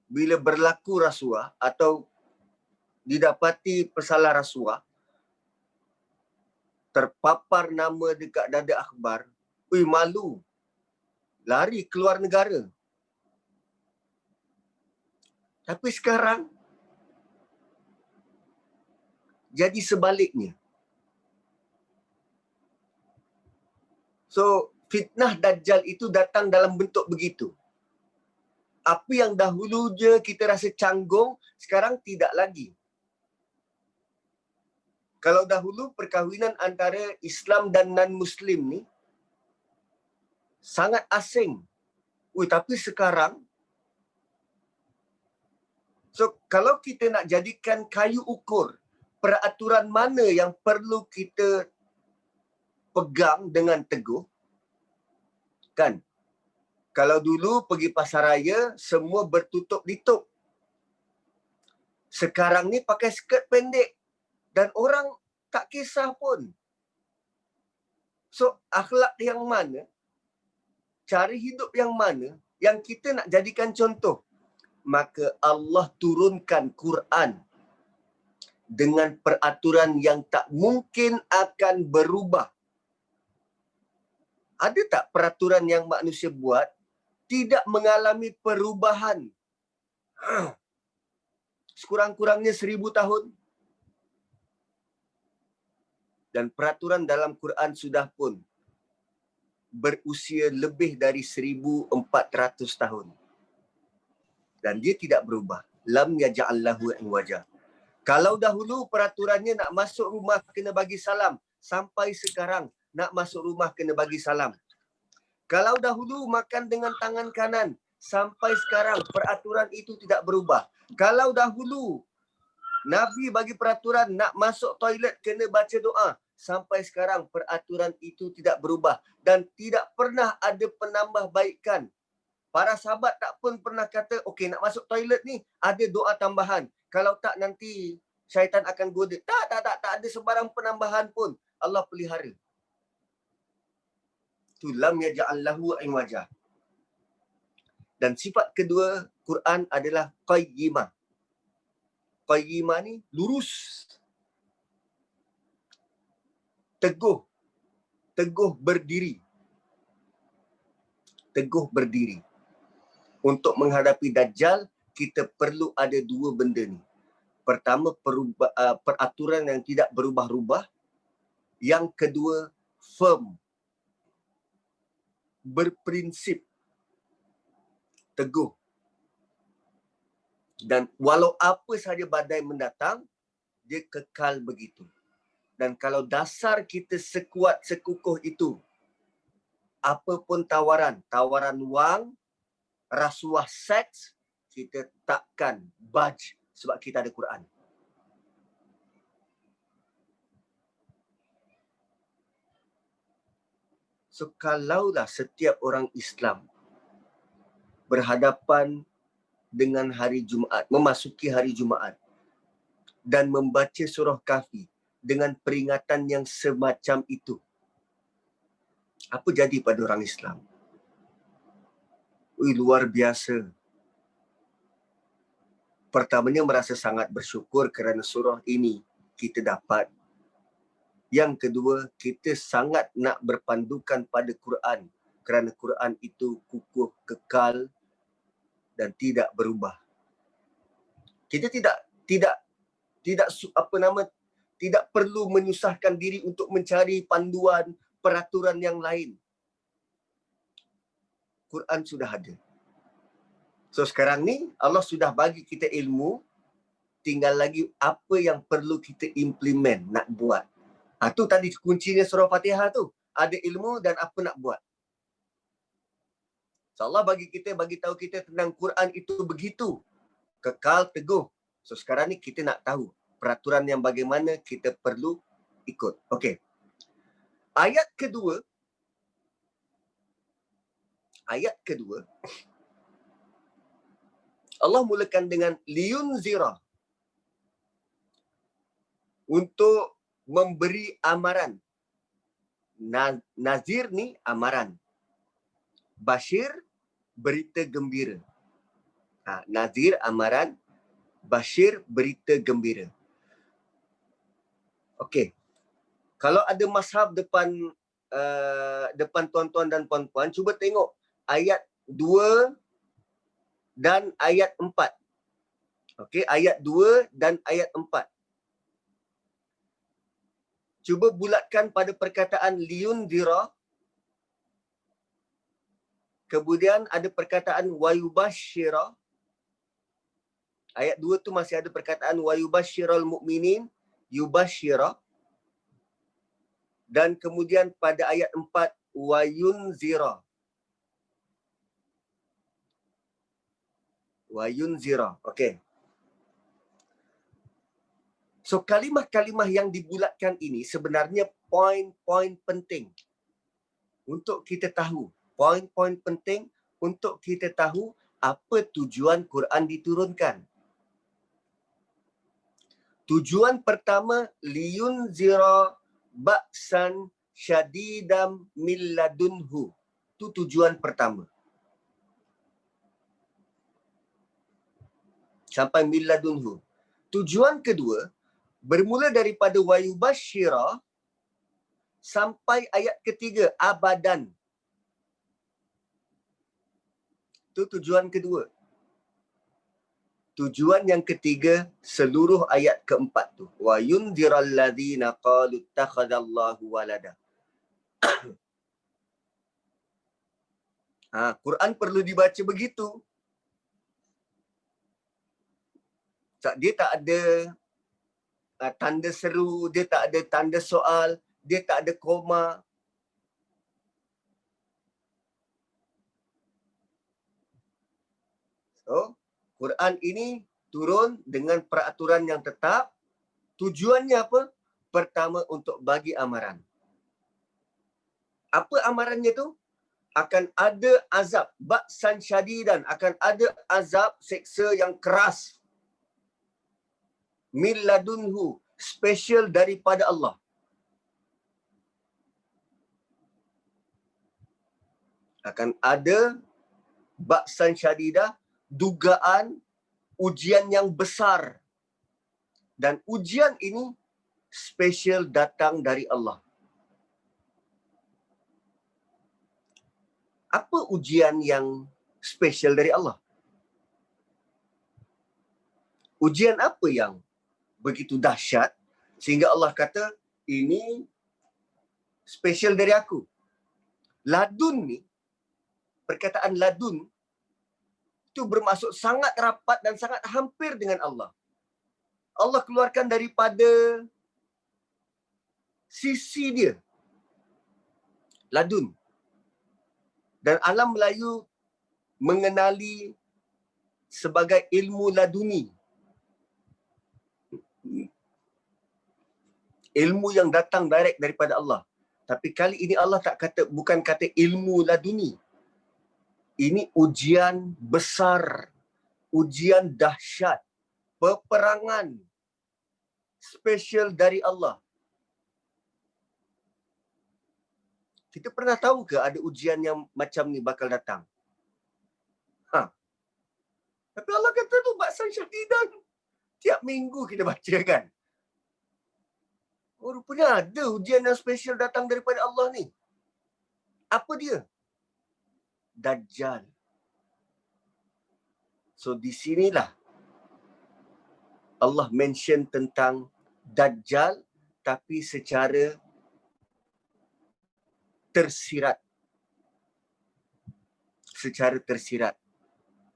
bila berlaku rasuah atau didapati pesalah rasuah, terpapar nama dekat dada akhbar, malu, lari keluar negara. Tapi sekarang jadi sebaliknya. So, fitnah Dajjal itu datang dalam bentuk begitu. Apa yang dahulu je kita rasa canggung, sekarang tidak lagi. Kalau dahulu perkahwinan antara Islam dan non-Muslim ni sangat asing. Tapi sekarang, so kalau kita nak jadikan kayu ukur peraturan mana yang perlu kita pegang dengan teguh, kan? Kalau dulu pergi pasaraya, semua bertutup-litup. Sekarang ni pakai skirt pendek. Dan orang tak kisah pun. So, akhlak yang mana, cara hidup yang mana, yang kita nak jadikan contoh? Maka Allah turunkan Quran dengan peraturan yang tak mungkin akan berubah. Ada tak peraturan yang manusia buat tidak mengalami perubahan? Sekurang-kurangnya 1000 tahun. Dan peraturan dalam Quran sudah pun berusia lebih dari 1400 tahun. Dan dia tidak berubah. Lam yaj'al lahu iwaja. Kalau dahulu peraturannya nak masuk rumah kena bagi salam, sampai sekarang nak masuk rumah kena bagi salam. Kalau dahulu makan dengan tangan kanan, sampai sekarang peraturan itu tidak berubah. Kalau dahulu Nabi bagi peraturan nak masuk toilet kena baca doa, sampai sekarang peraturan itu tidak berubah dan tidak pernah ada penambahbaikan. Para sahabat tak pun pernah kata, okey nak masuk toilet ni ada doa tambahan. Kalau tak nanti syaitan akan goda. Tak ada sebarang penambahan pun. Allah pelihara. Tu lam yaj'al lahu iwaja. Dan sifat kedua Quran adalah qayyimah. Qayyimah ni lurus. Teguh berdiri. teguh berdiri. Untuk menghadapi Dajjal, kita perlu ada dua benda ni. Pertama, peraturan yang tidak berubah-ubah. Yang kedua, firm. Berprinsip. Teguh. Dan walau apa sahaja badai mendatang, dia kekal begitu. Dan kalau dasar kita sekuat sekukuh itu, apa pun tawaran, tawaran wang, rasuah seks, kita takkan budge sebab kita ada Quran. So kalaulah setiap orang Islam berhadapan dengan hari Jumaat, memasuki hari Jumaat dan membaca surah Kahfi dengan peringatan yang semacam itu, apa jadi pada orang Islam? Luar biasa. Pertamanya merasa sangat bersyukur kerana surah ini kita dapat. Yang kedua, kita sangat nak berpandukan pada Quran kerana Quran itu kukuh, kekal dan tidak berubah. Kita tidak perlu menyusahkan diri untuk mencari panduan, peraturan yang lain. Quran sudah ada. So sekarang ni Allah sudah bagi kita ilmu, tinggal lagi apa yang perlu kita implement, nak buat. Tu tadi kuncinya surah Fatihah tu. Ada ilmu dan apa nak buat. So Allah bagi tahu kita tentang Quran itu begitu. Kekal, teguh. So sekarang ni kita nak tahu peraturan yang bagaimana kita perlu ikut. Okey. Ayat kedua, Allah mulakan dengan liyunzira, untuk memberi amaran. Nazir ni amaran. Bashir, berita gembira. Nazir amaran, Bashir berita gembira. Okey. Kalau ada mazhab depan tuan-tuan dan puan-puan, cuba tengok ayat 2 dan ayat 4. Okey, ayat 2 dan ayat 4. Cuba bulatkan pada perkataan liyundira. Kemudian ada perkataan wayubashira. Ayat 2 tu masih ada perkataan wayubashiral mu'minin, yubashira. Dan kemudian pada ayat 4 wayunzira. Wayunzira. Okey. So kalimah-kalimah yang dibulatkan ini sebenarnya poin-poin penting untuk kita tahu. Poin-poin penting untuk kita tahu apa tujuan Quran diturunkan. Tujuan pertama, liyunzira ba'san syadidam min ladunhu. Itu tujuan pertama. Sampai min ladunhu. Tujuan kedua, bermula daripada wayubashira sampai ayat ketiga, abadan. Itu tujuan kedua. Tujuan yang ketiga, seluruh ayat keempat tu. Wa yunziral ladzina qalu ittakhadallahu walada. Quran perlu dibaca begitu. Dia tak ada tanda seru, dia tak ada tanda soal, dia tak ada koma. So, Quran ini turun dengan peraturan yang tetap. Tujuannya apa? Pertama, untuk bagi amaran. Apa amarannya tu? Akan ada azab, ba'san syadidan, akan ada azab, seksa yang keras. Min ladunhu, special daripada Allah. Akan ada ba'san syadidah, dugaan ujian yang besar. Dan ujian ini special datang dari Allah. Apa ujian yang special dari Allah? Ujian apa yang begitu dahsyat sehingga Allah kata ini special dari aku? Ladun ni, perkataan ladun itu bermaksud sangat rapat dan sangat hampir dengan Allah. Allah keluarkan daripada sisi dia. Ladun. Dan alam Melayu mengenali sebagai ilmu laduni. Ilmu yang datang direct daripada Allah. Tapi kali ini Allah tak kata, bukan kata ilmu laduni. Ini ujian besar, ujian dahsyat, peperangan special dari Allah. Kita pernah tahu ke ada ujian yang macam ni bakal datang? Tapi Allah kata tu ba'san syadidan. Tiap minggu kita baca kan. Oh, rupanya ada ujian yang special datang daripada Allah ni. Apa dia? Dajjal. So di sinilah Allah mention tentang Dajjal tapi secara tersirat. Secara tersirat.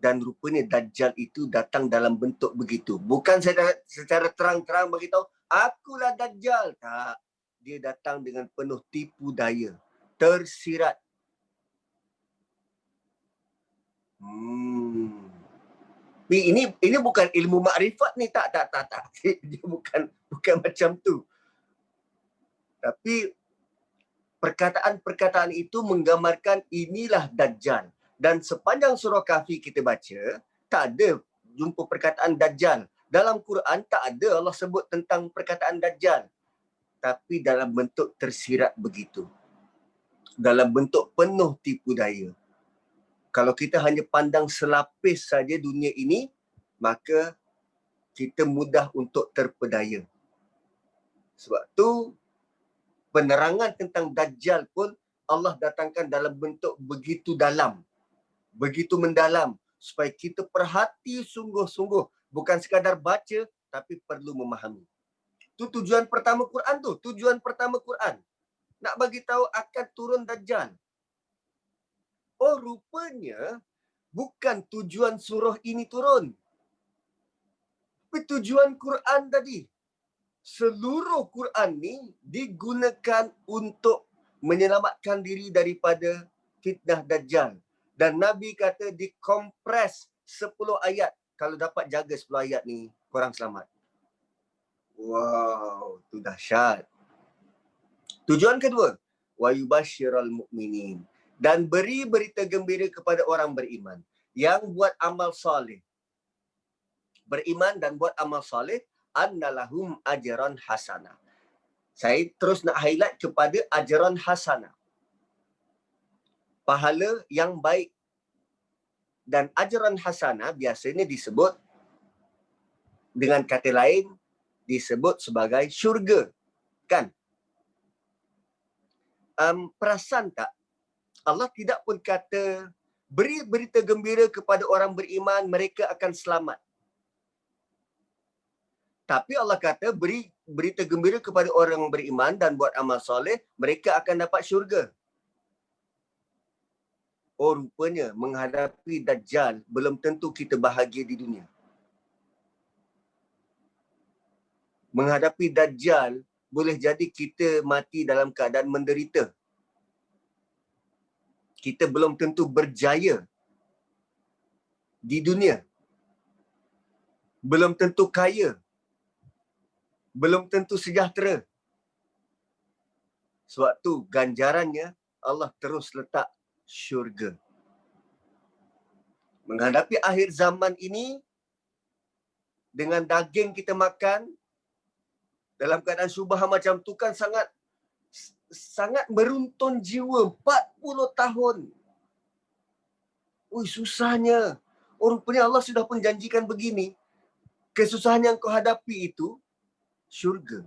Dan rupanya Dajjal itu datang dalam bentuk begitu. Bukan secara terang-terang beritahu, akulah Dajjal. Tak. Dia datang dengan penuh tipu daya. Tersirat. Ini bukan ilmu makrifat ni. Tak. Dia bukan macam tu. Tapi perkataan-perkataan itu menggambarkan inilah Dajjal. Dan sepanjang surah Kahfi kita baca, tak ada jumpa perkataan Dajjal. Dalam Quran tak ada Allah sebut tentang perkataan Dajjal. Tapi dalam bentuk tersirat begitu. Dalam bentuk penuh tipu daya. Kalau kita hanya pandang selapis saja dunia ini, maka kita mudah untuk terpedaya. Sebab tu penerangan tentang Dajjal pun Allah datangkan dalam bentuk begitu dalam. Begitu mendalam supaya kita perhati sungguh-sungguh, bukan sekadar baca tapi perlu memahami. Itu tujuan pertama Quran tu, tujuan pertama Quran. Nak bagi tahu akan turun Dajjal. Oh, rupanya bukan tujuan surah ini turun. Tapi tujuan Quran tadi. Seluruh Quran ni digunakan untuk menyelamatkan diri daripada fitnah Dajjal. Dan Nabi kata dikompres 10 ayat. Kalau dapat jaga 10 ayat ni, korang selamat. Wow, tu dahsyat. Tujuan kedua, wa yubashshiral mu'minin. Dan beri berita gembira kepada orang beriman yang buat amal soleh. Beriman dan buat amal soleh, annalahum ajran hasanah. Saya terus nak highlight kepada ajran hasanah. Pahala yang baik. Dan ajran hasanah biasanya disebut dengan kata lain disebut sebagai syurga. Kan? Perasan tak? Allah tidak pun kata beri berita gembira kepada orang beriman, mereka akan selamat. Tapi Allah kata beri berita gembira kepada orang beriman dan buat amal soleh, mereka akan dapat syurga. Oh, rupanya menghadapi Dajjal belum tentu kita bahagia di dunia. Menghadapi Dajjal boleh jadi kita mati dalam keadaan menderita. Kita belum tentu berjaya di dunia. Belum tentu kaya. Belum tentu sejahtera. Sebab tu ganjarannya Allah terus letak syurga. Menghadapi akhir zaman ini, dengan daging kita makan, dalam keadaan syubhah macam tu kan sangat beruntun jiwa. 40 tahun. Ui, susahnya. Oh, rupanya Allah sudah pun janjikan begini. Kesusahan yang kau hadapi itu, syurga.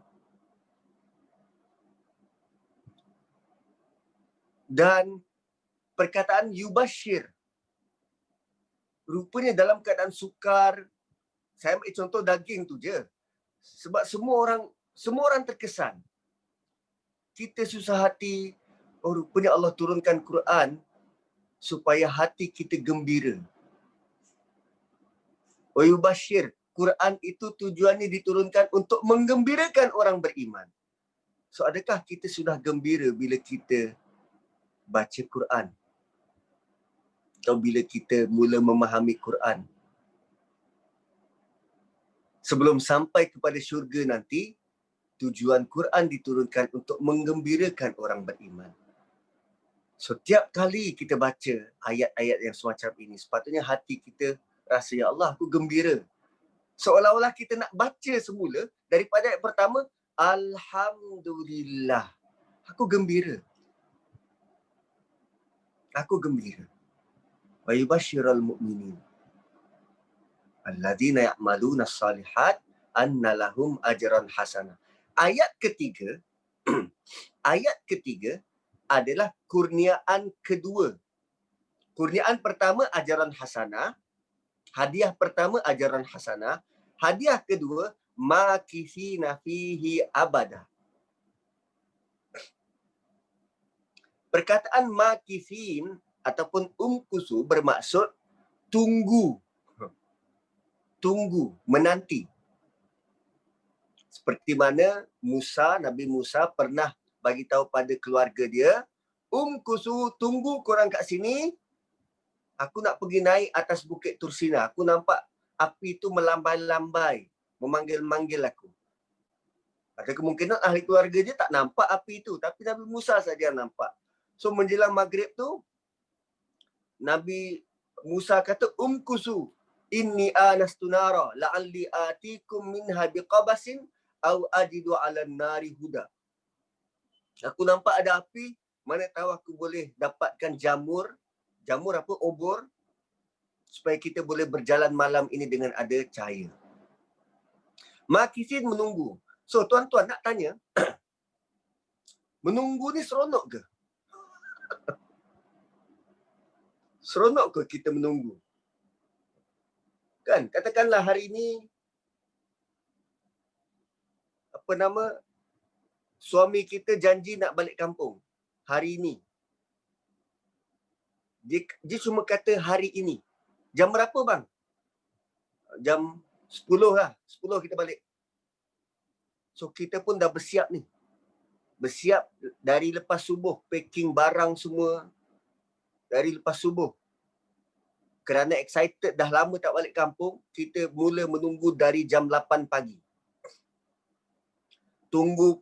Dan perkataan yubashir. Rupanya dalam keadaan sukar, saya ambil contoh daging tu je. Sebab semua orang terkesan. Kita susah hati, oh rupanya Allah turunkan Quran supaya hati kita gembira. Wa yubashir, Quran itu tujuannya diturunkan untuk menggembirakan orang beriman. So adakah kita sudah gembira bila kita baca Quran? Atau bila kita mula memahami Quran? Sebelum sampai kepada syurga nanti, tujuan Quran diturunkan untuk menggembirakan orang beriman. So tiap kali kita baca ayat-ayat yang semacam ini, sepatutnya hati kita rasa, ya Allah, aku gembira. Seolah-olah kita nak baca semula daripada ayat pertama, Alhamdulillah. Aku gembira. Aku gembira. Wa yubashshirul mu'minin alladzina ya'maluna as-salihat anna lahum ajran hasanah. Ayat ketiga ayat ketiga adalah kurniaan kedua. Kurniaan pertama ajaran hasanah, hadiah pertama ajaran hasanah, hadiah kedua makithina fihi abada. Perkataan makithin ataupun umkusu bermaksud tunggu. Tunggu, menanti. Seperti mana Nabi Musa pernah bagi tahu pada keluarga dia, umkusu, tunggu korang kat sini. Aku nak pergi naik atas bukit Tursina. Aku nampak api itu melambai-lambai, memanggil-manggil aku. Ada kemungkinan ahli keluarga dia tak nampak api itu, tapi Nabi Musa saja nampak. So menjelang maghrib tu, Nabi Musa kata, umkusu, inni anastu nara, la'alli atikum minha biqabasin, aw ajidu 'alan nari huda. Aku nampak ada api, mana tahu aku boleh dapatkan jamur apa? Obor, supaya kita boleh berjalan malam ini dengan ada cahaya. Makisin menunggu. So tuan-tuan nak tanya, menunggu ni seronok ke? Seronok ke kita menunggu? Kan, katakanlah hari ini, suami kita janji nak balik kampung hari ini. Dia cuma kata hari ini. Jam berapa bang? Jam 10 lah. 10 kita balik. So kita pun dah bersiap ni. Bersiap dari lepas subuh. Packing barang semua. Dari lepas subuh. Kerana excited dah lama tak balik kampung, kita mula menunggu dari jam 8 pagi. Tunggu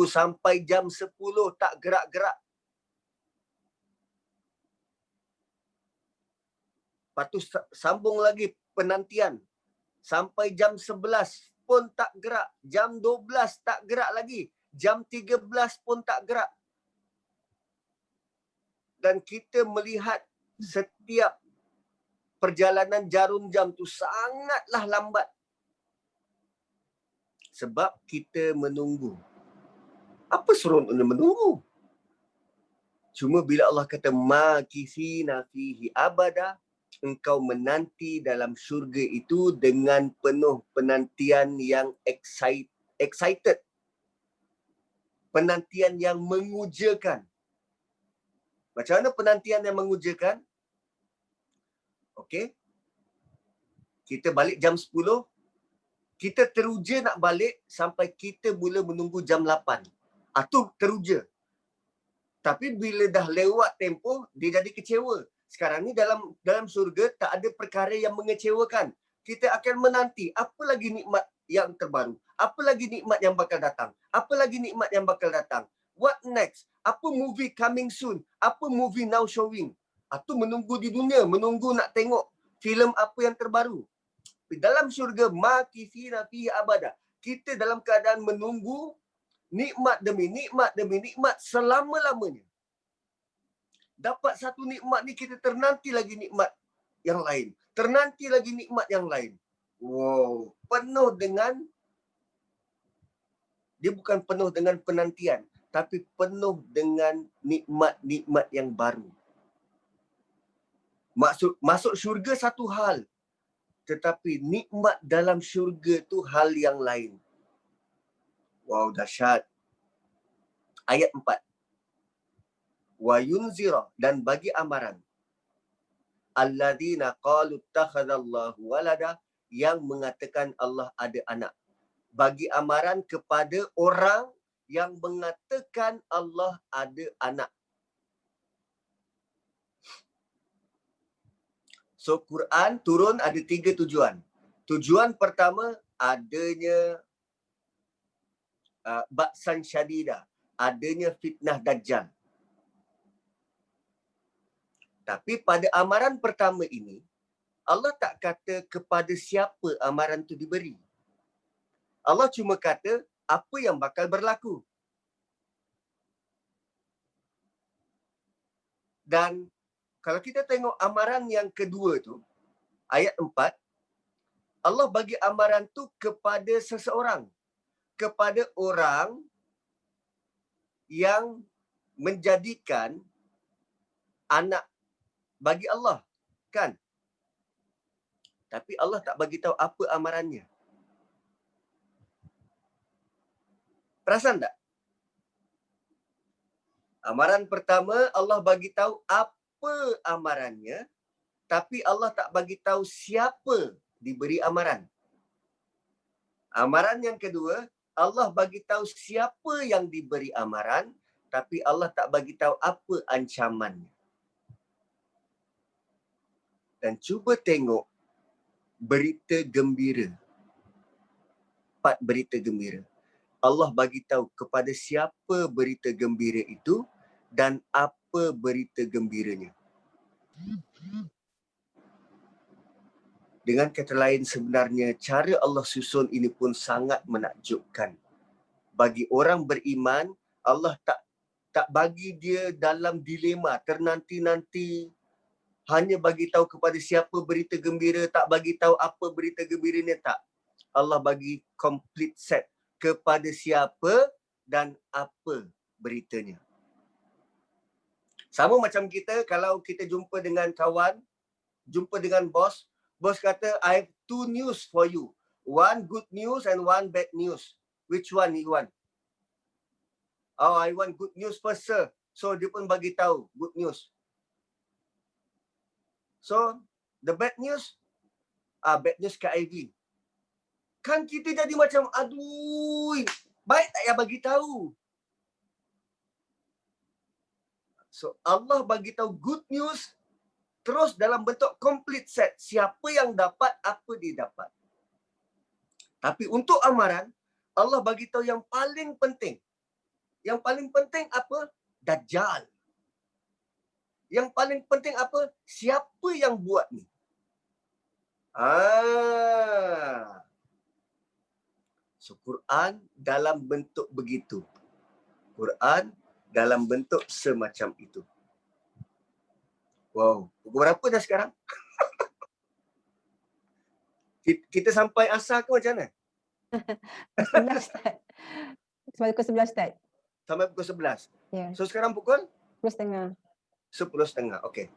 sampai jam 10 tak gerak-gerak. Lepas tu sambung lagi penantian. Sampai jam 11 pun tak gerak. Jam 12 tak gerak lagi. Jam 13 pun tak gerak. Dan kita melihat setiap perjalanan jarum jam tu sangatlah lambat. Sebab kita menunggu. Apa seronoknya menunggu? Cuma bila Allah kata makithina fihi abada, engkau menanti dalam syurga itu dengan penuh penantian yang excited. Penantian yang mengujakan. Macam mana penantian yang mengujakan? Okey. Kita balik jam 10. Kita teruja nak balik sampai kita mula menunggu jam 8. Itu teruja. Tapi bila dah lewat tempoh, dia jadi kecewa. Sekarang ni dalam syurga tak ada perkara yang mengecewakan. Kita akan menanti apa lagi nikmat yang terbaru. Apa lagi nikmat yang bakal datang. Apa lagi nikmat yang bakal datang. What next? Apa movie coming soon? Apa movie now showing? Itu menunggu di dunia. Menunggu nak tengok filem apa yang terbaru. Dalam syurga, makithina fihi abada. Kita dalam keadaan menunggu nikmat demi nikmat selama-lamanya. Dapat satu nikmat ni, kita ternanti lagi nikmat yang lain. Ternanti lagi nikmat yang lain. Wow, penuh dengan, dia bukan penuh dengan penantian, tapi penuh dengan nikmat-nikmat yang baru. Masuk syurga satu hal, tetapi nikmat dalam syurga tu hal yang lain. Wow, dahsyat. Ayat 4. Wa yunzira, dan bagi amaran. Alladzina qalu ittakhadallahu walada, yang mengatakan Allah ada anak. Bagi amaran kepada orang yang mengatakan Allah ada anak. So Quran turun ada 3 tujuan. Tujuan pertama adanya ba'san syadida, adanya fitnah dajjal. Tapi pada amaran pertama ini, Allah tak kata kepada siapa amaran itu diberi. Allah cuma kata apa yang bakal berlaku. Dan kalau kita tengok amaran yang kedua tu, ayat 4, Allah bagi amaran tu kepada seseorang. Kepada orang yang menjadikan anak bagi Allah. Kan? Tapi Allah tak bagi tahu apa amarannya. Perasan tak? Amaran pertama Allah bagi tahu apa amarannya, tapi Allah tak bagi tahu siapa diberi amaran. Amaran yang kedua, Allah bagi tahu siapa yang diberi amaran, tapi Allah tak bagi tahu apa ancamannya. Dan cuba tengok berita gembira. 4 berita gembira. Allah bagi tahu kepada siapa berita gembira itu dan apa berita gembiranya. Dengan kata lain, sebenarnya cara Allah susun ini pun sangat menakjubkan. Bagi orang beriman, Allah tak bagi dia dalam dilema ternanti-nanti, hanya bagi tahu kepada siapa berita gembira, tak bagi tahu apa berita gembiranya, tak. Allah bagi complete set kepada siapa dan apa beritanya. Sama macam kita, kalau kita jumpa dengan kawan, jumpa dengan bos, bos kata, I have 2 news for you. One good news and one bad news. Which one you want? Oh, I want good news first, sir. So, dia pun bagi tahu good news. So, the bad news KIV. Kan kita jadi macam, aduh, baik tak payah bagi tahu. So, Allah bagi tahu good news, terus dalam bentuk complete set. Siapa yang dapat, apa dia dapat. Tapi untuk amaran, Allah bagi tahu yang paling penting. Yang paling penting apa? Dajjal. Yang paling penting apa? Siapa yang buat ni? So, Quran dalam bentuk begitu. Quran dalam bentuk semacam itu. Wow. Pukul berapa dah sekarang? Kita sampai asar ke macam mana? 11 Ustaz. Sampai pukul 11 Ustaz. Sampai pukul 11. Ya. So, sekarang pukul? 10.30. 10.30. Okey.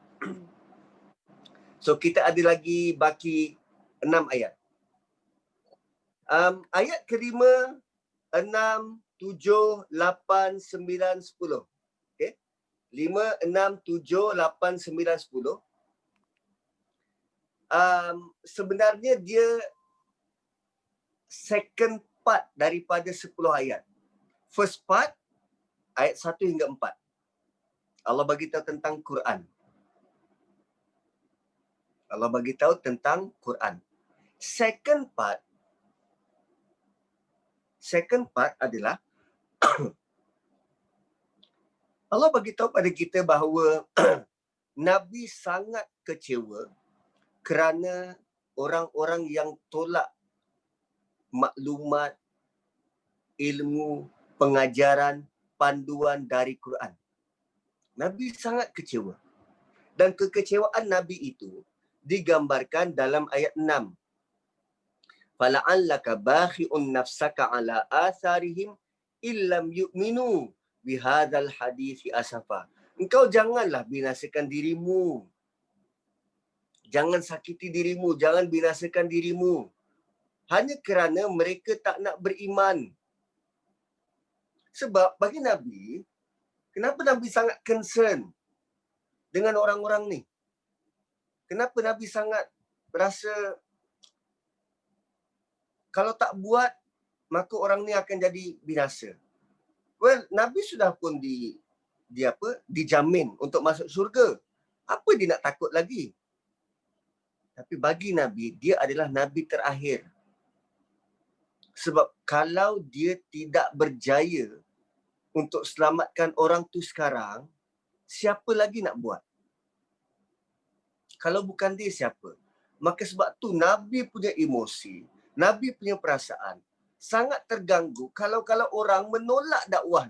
So, kita ada lagi baki 6 ayat. Ayat kelima, 6, 7, 8, 9, 10. Okay. 5, 6, 7, 8, 9, 10. Sebenarnya dia second part daripada 10 ayat. First part, ayat 1 hingga 4. Allah bagi tahu tentang Quran. Allah bagi tahu tentang Quran. Second part adalah Allah bagi tahu pada kita bahawa Nabi sangat kecewa kerana orang-orang yang tolak maklumat, ilmu, pengajaran, panduan dari Quran. Nabi sangat kecewa. Dan kekecewaan Nabi itu digambarkan dalam ayat 6. Fala'allaka bakhi'un nafsaka ala atharihim illam yu'minu bihadzal hadits asafa. Engkau janganlah binasakan dirimu. Jangan sakiti dirimu, jangan binasakan dirimu. Hanya kerana mereka tak nak beriman. Sebab bagi Nabi, kenapa Nabi sangat concern dengan orang-orang ni? Kenapa Nabi sangat rasa kalau tak buat, maka orang ni akan jadi binasa? Well, Nabi sudah pun dijamin untuk masuk syurga. Apa dia nak takut lagi? Tapi bagi Nabi, dia adalah Nabi terakhir. Sebab kalau dia tidak berjaya untuk selamatkan orang tu sekarang, siapa lagi nak buat? Kalau bukan dia, siapa? Maka sebab tu Nabi punya emosi, Nabi punya perasaan sangat terganggu kalau orang menolak dakwah.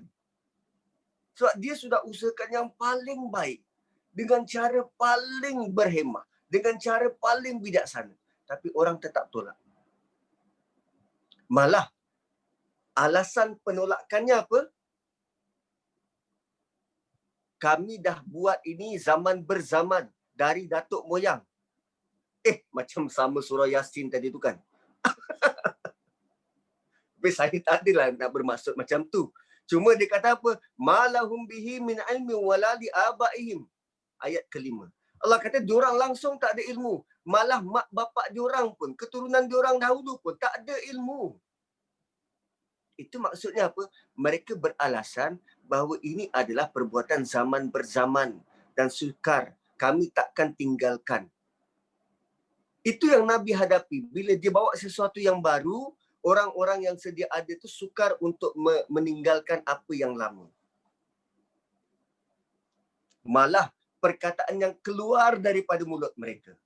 Sebab dia sudah usahakan yang paling baik, dengan cara paling berhemah, dengan cara paling bijaksana. Tapi orang tetap tolak. Malah, alasan penolakannya apa? Kami dah buat ini zaman berzaman dari datuk moyang. Macam sama surah Yasin tadi tu kan. Tapi saya tak adalah nak bermaksud macam tu. Cuma dia kata apa? Malahum bihi min ilmi wala li abaihim. Ayat kelima. Allah kata diorang langsung tak ada ilmu. Malah mak bapak diorang pun, keturunan diorang dahulu pun tak ada ilmu. Itu maksudnya apa? Mereka beralasan bahawa ini adalah perbuatan zaman berzaman dan sukar. Kami takkan tinggalkan. Itu yang Nabi hadapi. Bila dia bawa sesuatu yang baru, orang-orang yang sedia ada itu sukar untuk meninggalkan apa yang lama. Malah perkataan yang keluar daripada mulut mereka.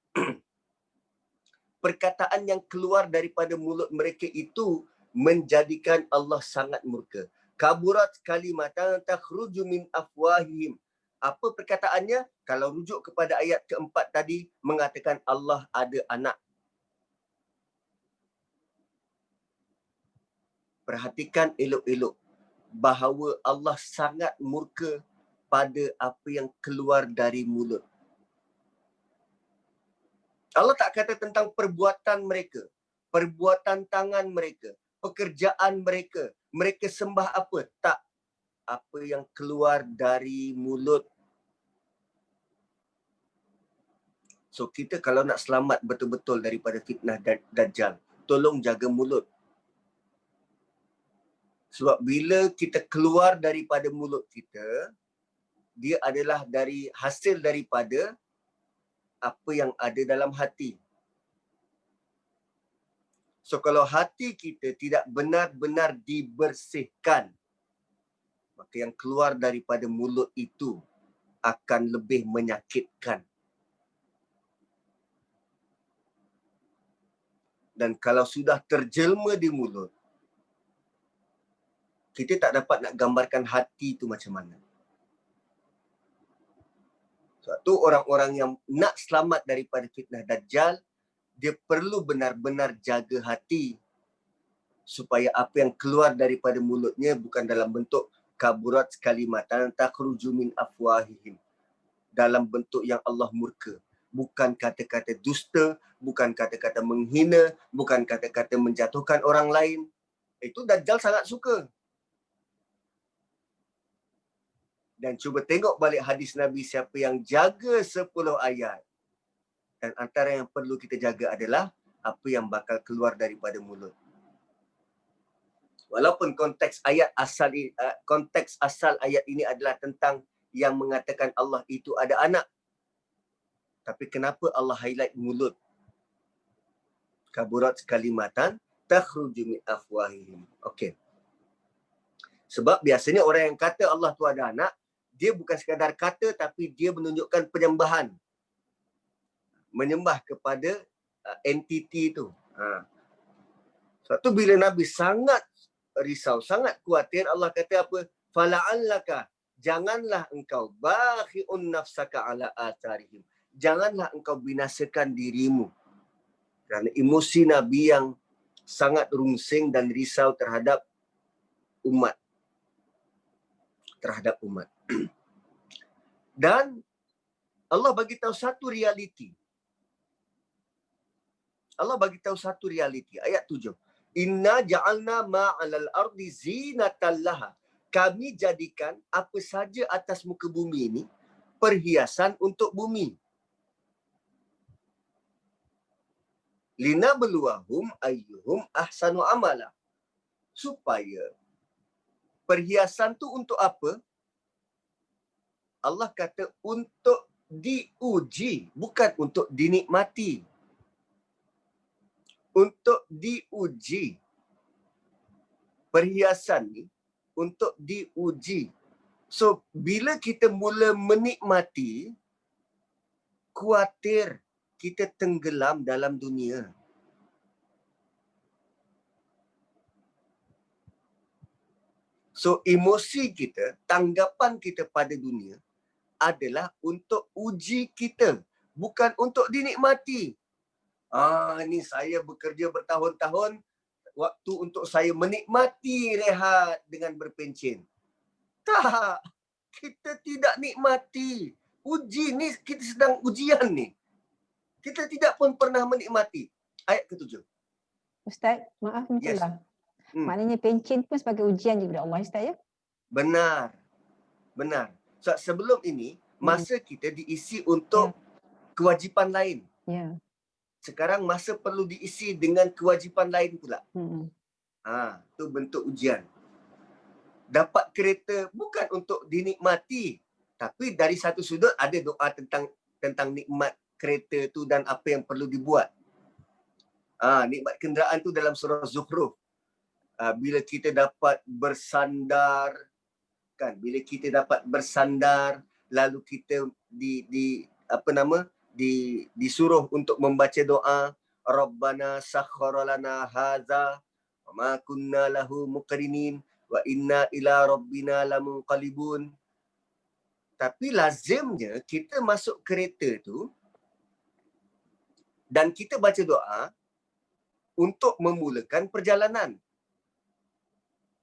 Perkataan yang keluar daripada mulut mereka itu menjadikan Allah sangat murka. Kaburat kalimatan takhruju min afwahihim. Apa perkataannya? Kalau rujuk kepada ayat keempat tadi, mengatakan Allah ada anak. Perhatikan elok-elok bahawa Allah sangat murka pada apa yang keluar dari mulut. Allah tak kata tentang perbuatan mereka, perbuatan tangan mereka, pekerjaan mereka, mereka sembah apa? Tak. Apa yang keluar dari mulut. So kita kalau nak selamat betul-betul daripada fitnah Dajjal, tolong jaga mulut. Sebab bila kita keluar daripada mulut kita, dia adalah dari hasil daripada apa yang ada dalam hati. So kalau hati kita tidak benar-benar dibersihkan, maka yang keluar daripada mulut itu akan lebih menyakitkan. Dan kalau sudah terjelma di mulut, kita tak dapat nak gambarkan hati itu macam mana. Sebab tu orang-orang yang nak selamat daripada fitnah Dajjal, dia perlu benar-benar jaga hati supaya apa yang keluar daripada mulutnya bukan dalam bentuk kaburat kalimatan takhruju min afwahihim, dalam bentuk yang Allah murka. Bukan kata-kata dusta, bukan kata-kata menghina, bukan kata-kata menjatuhkan orang lain. Itu Dajjal sangat suka. Dan cuba tengok balik hadis Nabi, siapa yang jaga 10 ayat. Dan antara yang perlu kita jaga adalah apa yang bakal keluar daripada mulut. Walaupun konteks asal ayat ini adalah tentang yang mengatakan Allah itu ada anak. Tapi kenapa Allah highlight mulut? Kaburat kalimatan takhruju min afwahihim. Okey. Sebab biasanya orang yang kata Allah tu ada anak, dia bukan sekadar kata tapi dia menunjukkan penyembahan. Menyembah kepada entiti itu. Sebab tu bila Nabi sangat risau, sangat khawatir, Allah kata apa? Fala'allaka, janganlah engkau bakhi'un nafsaka ala atharihim. Janganlah engkau binasakan dirimu. Kerana emosi Nabi yang sangat rungsing dan risau terhadap umat. terhadap umat. Dan Allah bagi tahu satu realiti. Allah bagi tahu satu realiti. Ayat 7. Inna ja'alna ma'alal ardi zinatan laha. Kami jadikan apa saja atas muka bumi ini perhiasan untuk bumi. Linabluwahum ayyuhum ahsanu amala. Supaya perhiasan tu untuk apa? Allah kata untuk diuji, bukan untuk dinikmati. Untuk diuji. Perhiasan ni untuk diuji. So, bila kita mula menikmati, khawatir kita tenggelam dalam dunia. So, emosi kita, tanggapan kita pada dunia adalah untuk uji kita, bukan untuk dinikmati. Ni saya bekerja bertahun-tahun, waktu untuk saya menikmati rehat dengan berpencen. Tak, kita tidak nikmati. Uji ni, kita sedang ujian ni. Kita tidak pun pernah menikmati. Ayat ke-7. Ustaz, maaf minta Yes. lah. Maknanya pencen pun sebagai ujian daripada Allah, Ustaz ya? Benar. Benar. So, sebelum ini, masa kita diisi untuk kewajipan lain. Ya. Sekarang masa perlu diisi dengan kewajipan lain pula. Tu bentuk ujian. Dapat kereta bukan untuk dinikmati, tapi dari satu sudut ada doa tentang nikmat kereta tu dan apa yang perlu dibuat. Nikmat kenderaan tu dalam surah Zukhruf. Bila kita dapat bersandar, kan? Bila kita dapat bersandar, lalu kita disuruh untuk membaca doa, Rabbana sakhkhara lana hadza wa ma kunna lahu muqrinin wa inna ila rabbina lamunqalibun. Tapi lazimnya kita masuk kereta tu dan kita baca doa untuk memulakan perjalanan.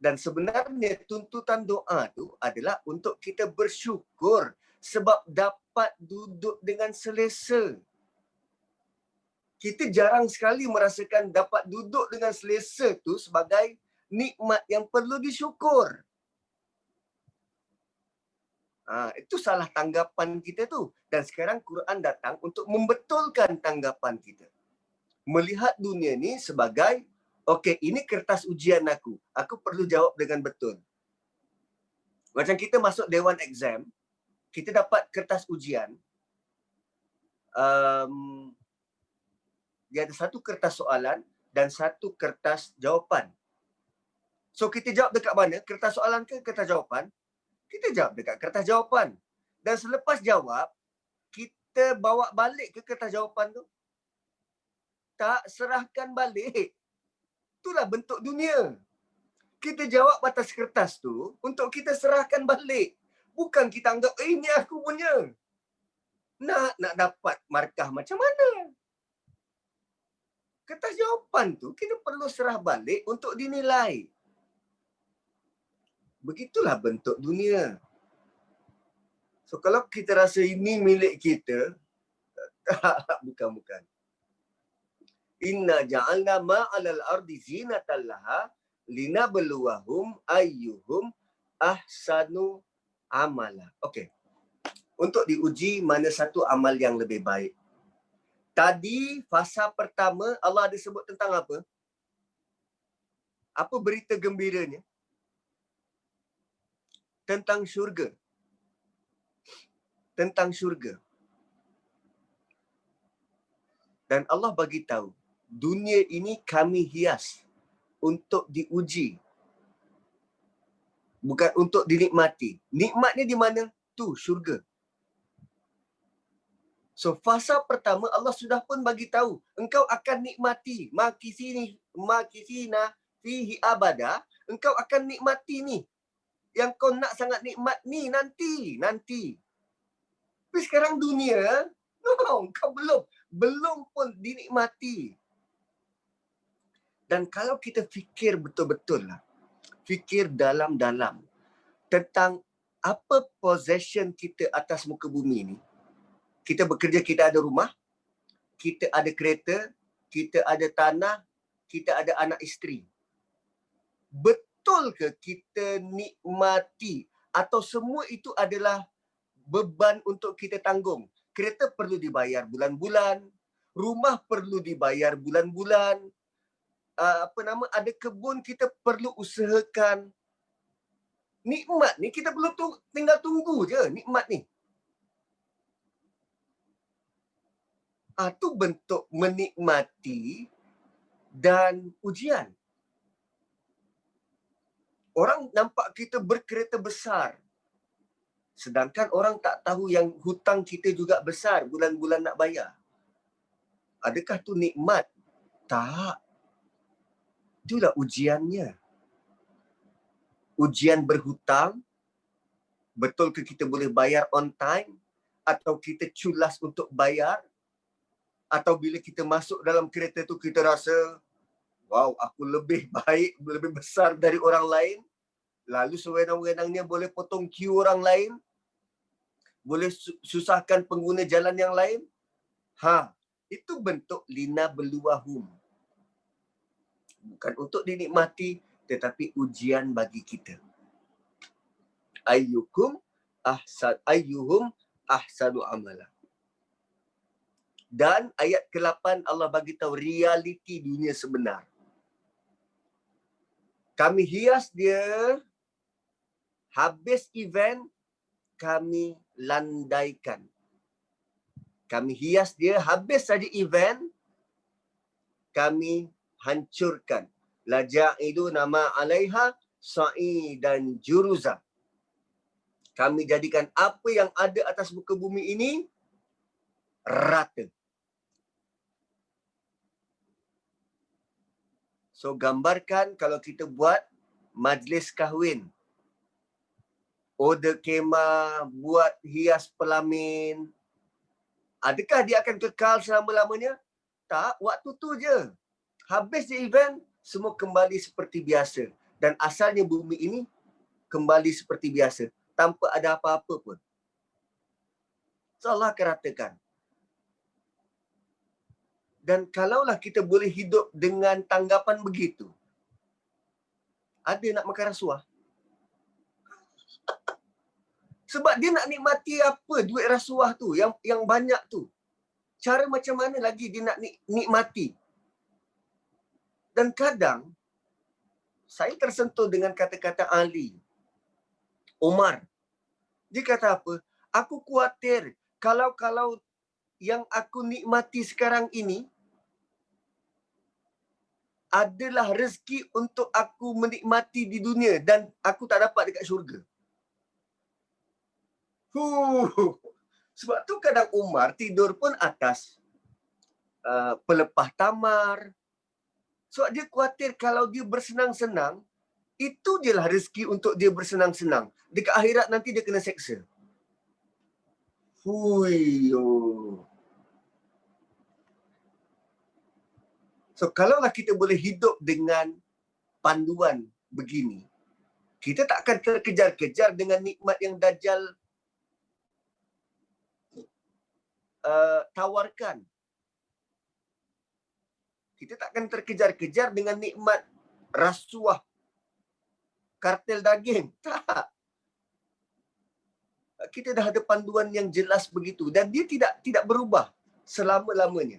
Dan sebenarnya tuntutan doa tu adalah untuk kita bersyukur sebab dapat duduk dengan selesa. Kita jarang sekali merasakan dapat duduk dengan selesa tu sebagai nikmat yang perlu disyukur. Itu salah tanggapan kita tu. Dan sekarang Quran datang untuk membetulkan tanggapan kita. Melihat dunia ni sebagai, okey, ini kertas ujian aku. Aku perlu jawab dengan betul. Macam kita masuk Dewan Exam, kita dapat kertas ujian. Dia ada satu kertas soalan dan satu kertas jawapan. So, kita jawab dekat mana? Kertas soalan ke kertas jawapan? Kita jawab dekat kertas jawapan. Dan selepas jawab, kita bawa balik ke kertas jawapan tu? Tak, serahkan balik. Itulah bentuk dunia. Kita jawab atas kertas tu untuk kita serahkan balik. Bukan kita anggap, ini aku punya. Nak dapat markah macam mana? Kertas jawapan tu kita perlu serah balik untuk dinilai. Begitulah bentuk dunia. So, kalau kita rasa ini milik kita, bukan. Inna ja'alna ma'alal ardi zinatan laha linabluwahum ayyuhum ahsanu amala. Okey. Untuk diuji mana satu amal yang lebih baik. Tadi fasa pertama Allah ada sebut tentang apa? Apa berita gembiranya? Tentang syurga. Tentang syurga. Dan Allah bagi tahu, dunia ini kami hias untuk diuji. Bukan untuk dinikmati. Nikmatnya di mana? Tu, syurga. So, fasa pertama Allah sudah pun bagi tahu, engkau akan nikmati. Makisina fihi abada. Engkau akan nikmati ni. Yang kau nak sangat nikmat ni nanti. Tapi sekarang dunia, kau belum pun dinikmati. Dan kalau kita fikir betul-betul lah, fikir dalam-dalam tentang apa possession kita atas muka bumi ni? Kita bekerja, kita ada rumah, kita ada kereta, kita ada tanah, kita ada anak isteri. Betul ke kita nikmati atau semua itu adalah beban untuk kita tanggung? Kereta perlu dibayar bulan-bulan, rumah perlu dibayar bulan-bulan, ada kebun kita perlu usahakan. Nikmat ni kita perlu tinggal tunggu je nikmat ni. Itu bentuk menikmati dan ujian. Orang nampak kita berkereta besar, sedangkan orang tak tahu yang hutang kita juga besar, bulan-bulan nak bayar. Adakah tu nikmat? Tak. Itulah ujiannya. Ujian berhutang, betul ke kita boleh bayar on time? Atau kita culas untuk bayar? Atau bila kita masuk dalam kereta tu kita rasa, wow, aku lebih baik, lebih besar dari orang lain. Lalu sewenang-wenangnya boleh potong queue orang lain. Boleh susahkan pengguna jalan yang lain. Itu bentuk lina beluahum. Bukan untuk dinikmati, tetapi ujian bagi kita. Ayyuhum ahsanu amala. Dan ayat ke-8 Allah bagi tahu realiti dunia sebenar. Kami hias dia, habis event, kami landaikan. Kami hias dia, habis saja event, kami hancurkan. La ja'idu nama alaiha sa'i dan juruza. Kami jadikan apa yang ada atas muka bumi ini rata. So gambarkan kalau kita buat majlis kahwin, order kemah, buat hias pelamin, adakah dia akan kekal selama-lamanya? Tak, waktu tu je. Habis je event, semua kembali seperti biasa. Dan asalnya bumi ini kembali seperti biasa, tanpa ada apa-apa pun. So Allah akan ratakan. Dan kalaulah kita boleh hidup dengan tanggapan begitu, ada nak makan rasuah? Sebab dia nak nikmati apa duit rasuah tu, yang banyak tu. Cara macam mana lagi dia nak nikmati? Dan kadang, saya tersentuh dengan kata-kata Ali, Umar. Dia kata apa? Aku khawatir kalau yang aku nikmati sekarang ini adalah rezeki untuk aku menikmati di dunia dan aku tak dapat dekat syurga. Sebab tu kadang Umar tidur pun atas pelepah tamar. Sebab dia khawatir kalau dia bersenang-senang, itu je lah rezeki untuk dia bersenang-senang. Dekat akhirat nanti dia kena seksa. So kalaulah kita boleh hidup dengan panduan begini, kita tak akan terkejar-kejar dengan nikmat yang Dajjal tawarkan. Kita tak akan terkejar-kejar dengan nikmat rasuah, kartel daging. Tak. Kita dah ada panduan yang jelas begitu dan dia tidak berubah selama-lamanya.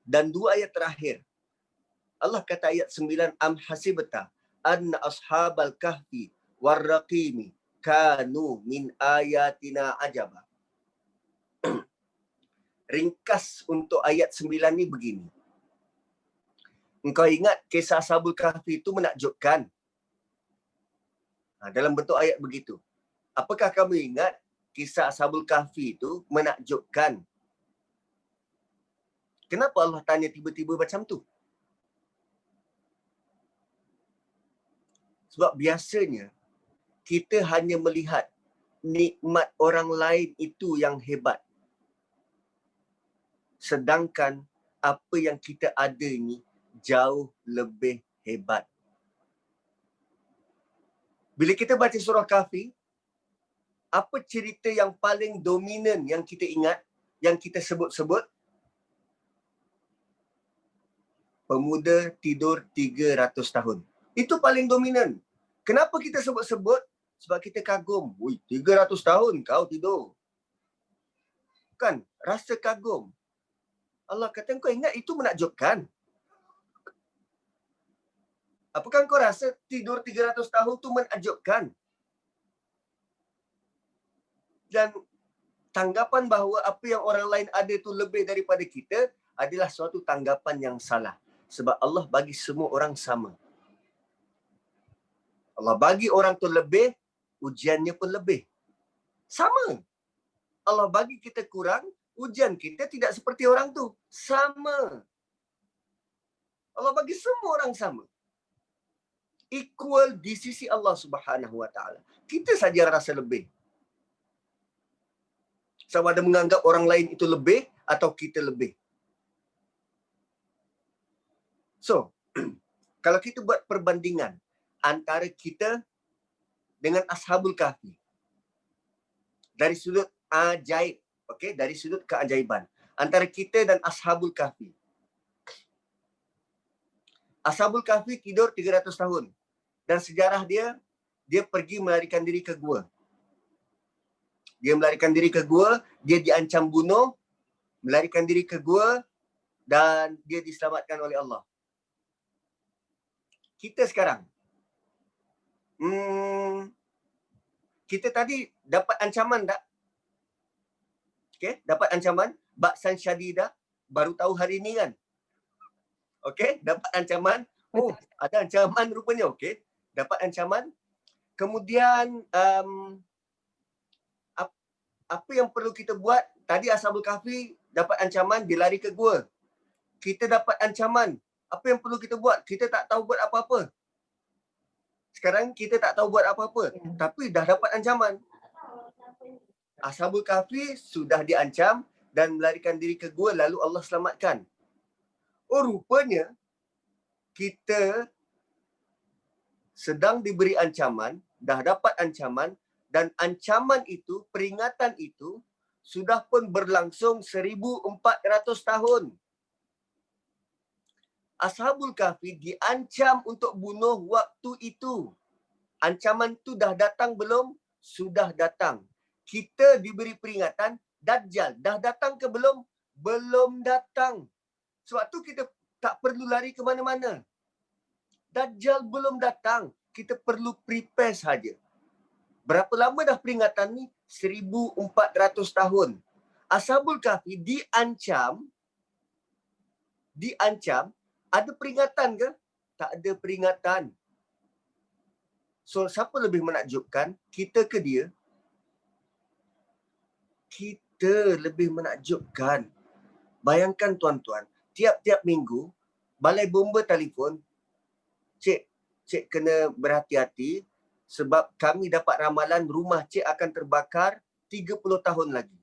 Dan 2 ayat terakhir, Allah kata ayat 9, am hasibta anna ashabal kahfi warraqimi kanu min ayatina ajaba. Ringkas untuk ayat 9 ni begini. Engkau ingat kisah Ashabul Kahfi itu menakjubkan? Dalam bentuk ayat begitu. Apakah kamu ingat kisah Ashabul Kahfi itu menakjubkan? Kenapa Allah tanya tiba-tiba macam tu? Sebab biasanya kita hanya melihat nikmat orang lain itu yang hebat. Sedangkan apa yang kita ada ni jauh lebih hebat. Bila kita baca surah Kahfi, apa cerita yang paling dominan yang kita ingat, yang kita sebut-sebut? Pemuda tidur 300 tahun. Itu paling dominan. Kenapa kita sebut-sebut? Sebab kita kagum. Ui, 300 tahun kau tidur. Kan? Rasa kagum. Allah kata, kau ingat itu menakjubkan? Apakah kau rasa tidur 300 tahun itu menakjubkan? Dan tanggapan bahawa apa yang orang lain ada itu lebih daripada kita adalah suatu tanggapan yang salah. Sebab Allah bagi semua orang sama. Allah bagi orang tu lebih, ujiannya pun lebih. Sama. Allah bagi kita kurang, ujian kita tidak seperti orang tu. Sama. Allah bagi semua orang sama. Equal di sisi Allah Subhanahu Wa Taala. Kita saja rasa lebih. Sama ada menganggap orang lain itu lebih atau kita lebih. So, kalau kita buat perbandingan antara kita dengan Ashabul Kahfi dari sudut ajaib, okey, dari sudut keajaiban, antara kita dan Ashabul Kahfi. Ashabul Kahfi tidur 300 tahun dan sejarah dia pergi melarikan diri ke gua. Dia melarikan diri ke gua, dia diancam bunuh, melarikan diri ke gua dan dia diselamatkan oleh Allah. Kita sekarang, kita tadi dapat ancaman tak? Okay, dapat ancaman, ba'san syadidah, baru tahu hari ni kan? Okay, dapat ancaman, oh ada ancaman rupanya, okay. Dapat ancaman, kemudian apa yang perlu kita buat? Tadi Ashabul Kahfi dapat ancaman, dia lari ke gua. Kita dapat ancaman, apa yang perlu kita buat? Kita tak tahu buat apa-apa. Sekarang kita tak tahu buat apa-apa, tapi dah dapat ancaman. Ashabul Kahfi sudah diancam dan melarikan diri ke gua, lalu Allah selamatkan. Oh, rupanya kita sedang diberi ancaman, dah dapat ancaman, dan ancaman itu, peringatan itu, sudah pun berlangsung 1400 tahun. Ashabul Kahfi diancam untuk bunuh waktu itu. Ancaman itu dah datang belum? Sudah datang. Kita diberi peringatan, Dajjal dah datang ke belum? Belum datang. Sebab tu kita tak perlu lari ke mana-mana. Dajjal belum datang. Kita perlu prepare saja. Berapa lama dah peringatan ni? 1400 tahun. Ashabul Kahfi diancam, ada peringatan ke? Tak ada peringatan. So, siapa lebih menakjubkan? Kita ke dia? Kita lebih menakjubkan. Bayangkan tuan-tuan, tiap-tiap minggu, balai bomba telefon, Cik kena berhati-hati sebab kami dapat ramalan rumah Cik akan terbakar 30 tahun lagi.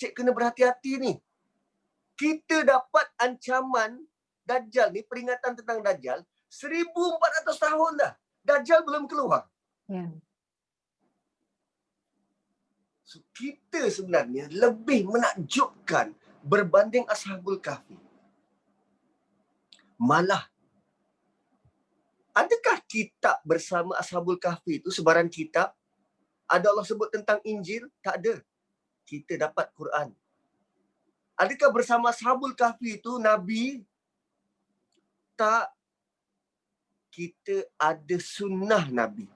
Cik kena berhati-hati ni. Kita dapat ancaman Dajjal ni, peringatan tentang Dajjal, 1400 tahun dah. Dajjal belum keluar. Ya. So, kita sebenarnya lebih menakjubkan berbanding Ashabul Kahfi. Malah, adakah kitab bersama Ashabul Kahfi itu sebarang kitab? Ada Allah sebut tentang Injil? Tak ada. Kita dapat Quran. Adakah bersama Ashabul Kahfi itu Nabi? Tak. Kita ada sunnah Nabi.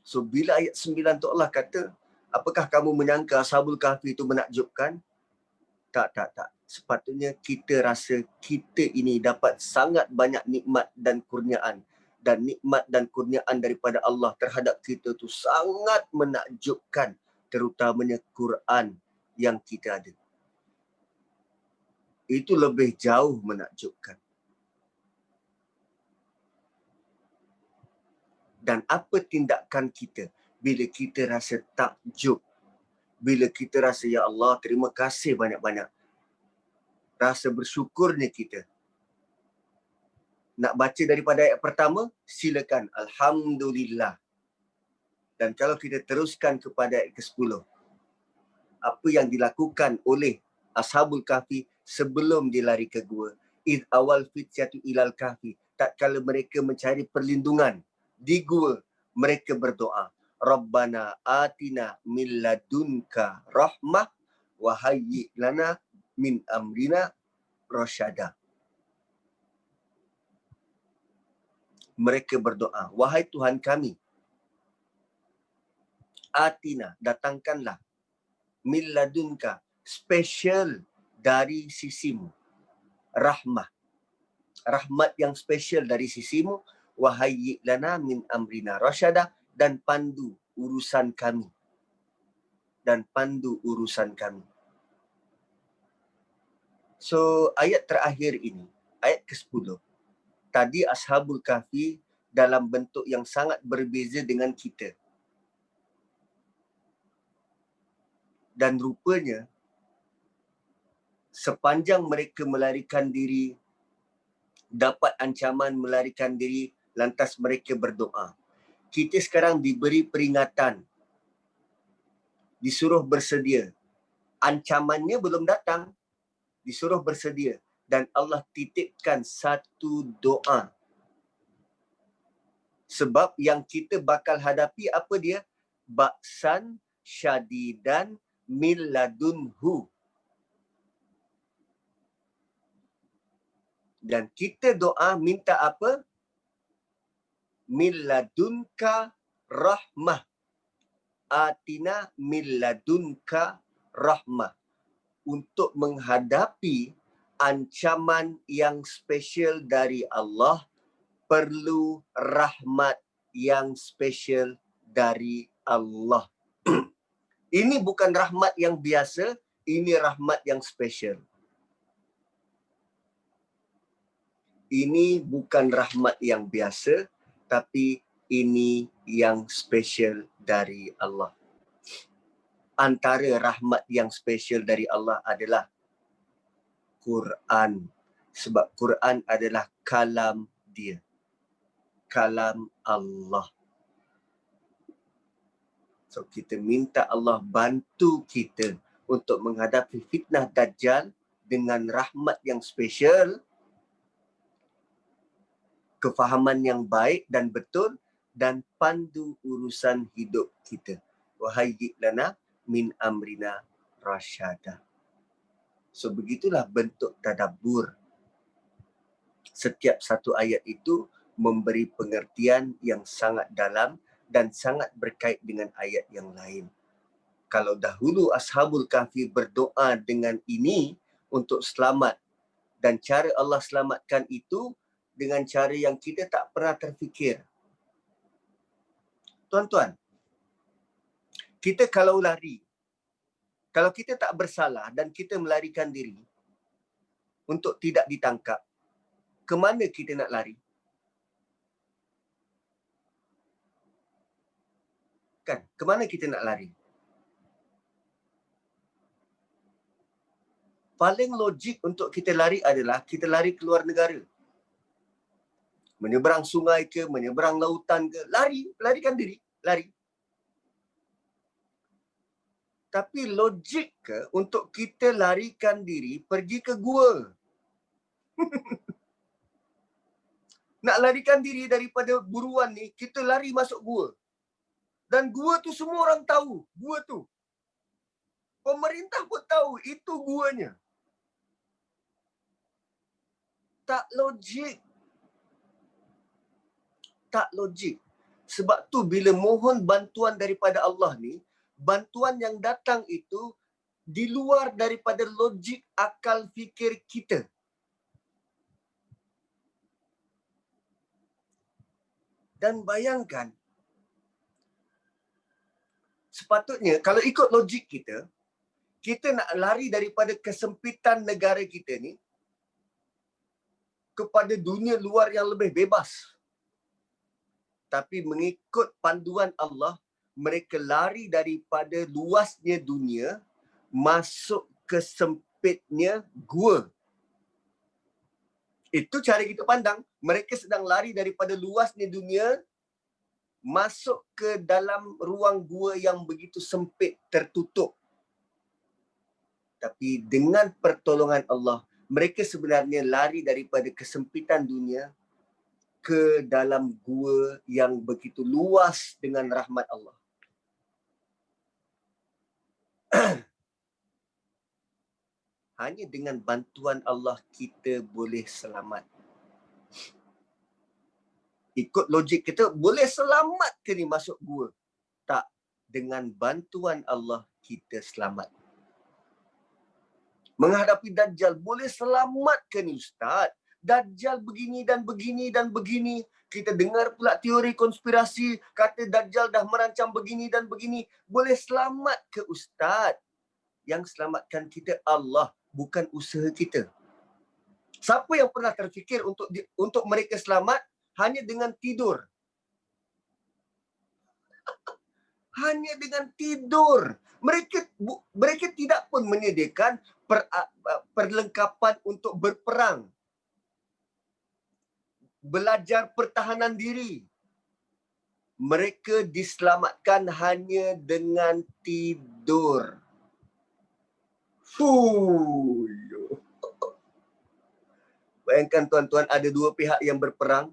So, bila ayat 9 tu Allah kata, apakah kamu menyangka Ashabul Kahfi itu menakjubkan? Tak. Sepatutnya kita rasa kita ini dapat sangat banyak nikmat dan kurniaan. Dan nikmat dan kurniaan daripada Allah terhadap kita itu sangat menakjubkan. Terutamanya Quran yang kita ada. Itu lebih jauh menakjubkan. Dan apa tindakan kita bila kita rasa takjub? Bila kita rasa, ya Allah, terima kasih banyak-banyak. Rasa bersyukurnya kita. Nak baca daripada ayat pertama, silakan. Alhamdulillah. Dan kalau kita teruskan kepada ayat ke-10, apa yang dilakukan oleh Ashabul Kahfi sebelum dia lari ke gua. Id awal fityatu ilal kahfi. Tatkala mereka mencari perlindungan di gua, mereka berdoa. Rabbana atina min ladunka rahmah wa hayyi lana min amrina rasyada. Mereka berdoa, wahai Tuhan kami, atina, datangkanlah, min ladunka, special dari sisimu, rahmah, rahmat yang special dari sisimu, wahai lana min amrina rasyada, dan pandu urusan kami. Dan pandu urusan kami. So, ayat terakhir ini, ayat ke-10, tadi Ashabul Kahfi dalam bentuk yang sangat berbeza dengan kita. Dan rupanya, sepanjang mereka melarikan diri, dapat ancaman melarikan diri, lantas mereka berdoa. Kita sekarang diberi peringatan, disuruh bersedia. Ancamannya belum datang, disuruh bersedia. Dan Allah titipkan satu doa. Sebab yang kita bakal hadapi apa dia? Ba'san syadidan min ladunhu. Dan kita doa minta apa? Min ladunka rahmah. Atina min ladunka rahmah. Untuk menghadapi ancaman yang spesial dari Allah, perlu rahmat yang spesial dari Allah. Ini bukan rahmat yang biasa, ini rahmat yang spesial. Ini bukan rahmat yang biasa, tapi ini yang spesial dari Allah. Antara rahmat yang spesial dari Allah adalah Quran. Sebab Quran adalah kalam dia. Kalam Allah. So kita minta Allah bantu kita untuk menghadapi fitnah Dajjal dengan rahmat yang spesial, kefahaman yang baik dan betul, dan pandu urusan hidup kita. Wahayyi lana min amrina rasyada. So begitulah bentuk tadabbur. Setiap satu ayat itu memberi pengertian yang sangat dalam dan sangat berkait dengan ayat yang lain. Kalau dahulu Ashabul Kahfi berdoa dengan ini untuk selamat, dan cara Allah selamatkan itu dengan cara yang kita tak pernah terfikir. Tuan-tuan, kita kalau lari, kalau kita tak bersalah dan kita melarikan diri untuk tidak ditangkap, ke mana kita nak lari? Kan, ke mana kita nak lari? Paling logik untuk kita lari adalah kita lari keluar negara. Menyeberang sungai ke, menyeberang lautan ke, larikan diri, lari. Tapi logik ke untuk kita larikan diri pergi ke gua? Nak larikan diri daripada buruan ni, kita lari masuk gua. Dan gua tu semua orang tahu, gua tu. Pemerintah pun tahu itu guanya. Tak logik. Tak logik. Sebab tu bila mohon bantuan daripada Allah ni, bantuan yang datang itu di luar daripada logik akal fikir kita. Dan bayangkan, sepatutnya kalau ikut logik kita, kita nak lari daripada kesempitan negara kita ni kepada dunia luar yang lebih bebas. Tapi mengikut panduan Allah, mereka lari daripada luasnya dunia masuk ke sempitnya gua. Itu cara kita pandang. Mereka sedang lari daripada luasnya dunia masuk ke dalam ruang gua yang begitu sempit, tertutup. Tapi dengan pertolongan Allah, mereka sebenarnya lari daripada kesempitan dunia ke dalam gua yang begitu luas dengan rahmat Allah. Hanya dengan bantuan Allah kita boleh selamat. Ikut logik kita, boleh selamat ke ni masuk gua? Tak. Dengan bantuan Allah kita selamat. Menghadapi Dajjal, boleh selamat ke ni Ustaz? Dajjal begini dan begini dan begini. Kita dengar pula teori konspirasi, kata Dajjal dah merancang begini dan begini. Boleh selamat ke Ustaz? Yang selamatkan kita Allah, bukan usaha kita. Siapa yang pernah terfikir untuk mereka selamat hanya dengan tidur? Hanya dengan tidur. Mereka tidak pun menyediakan perlengkapan untuk berperang. Belajar pertahanan diri. Mereka diselamatkan hanya dengan tidur. Bayangkan tuan-tuan, ada dua pihak yang berperang.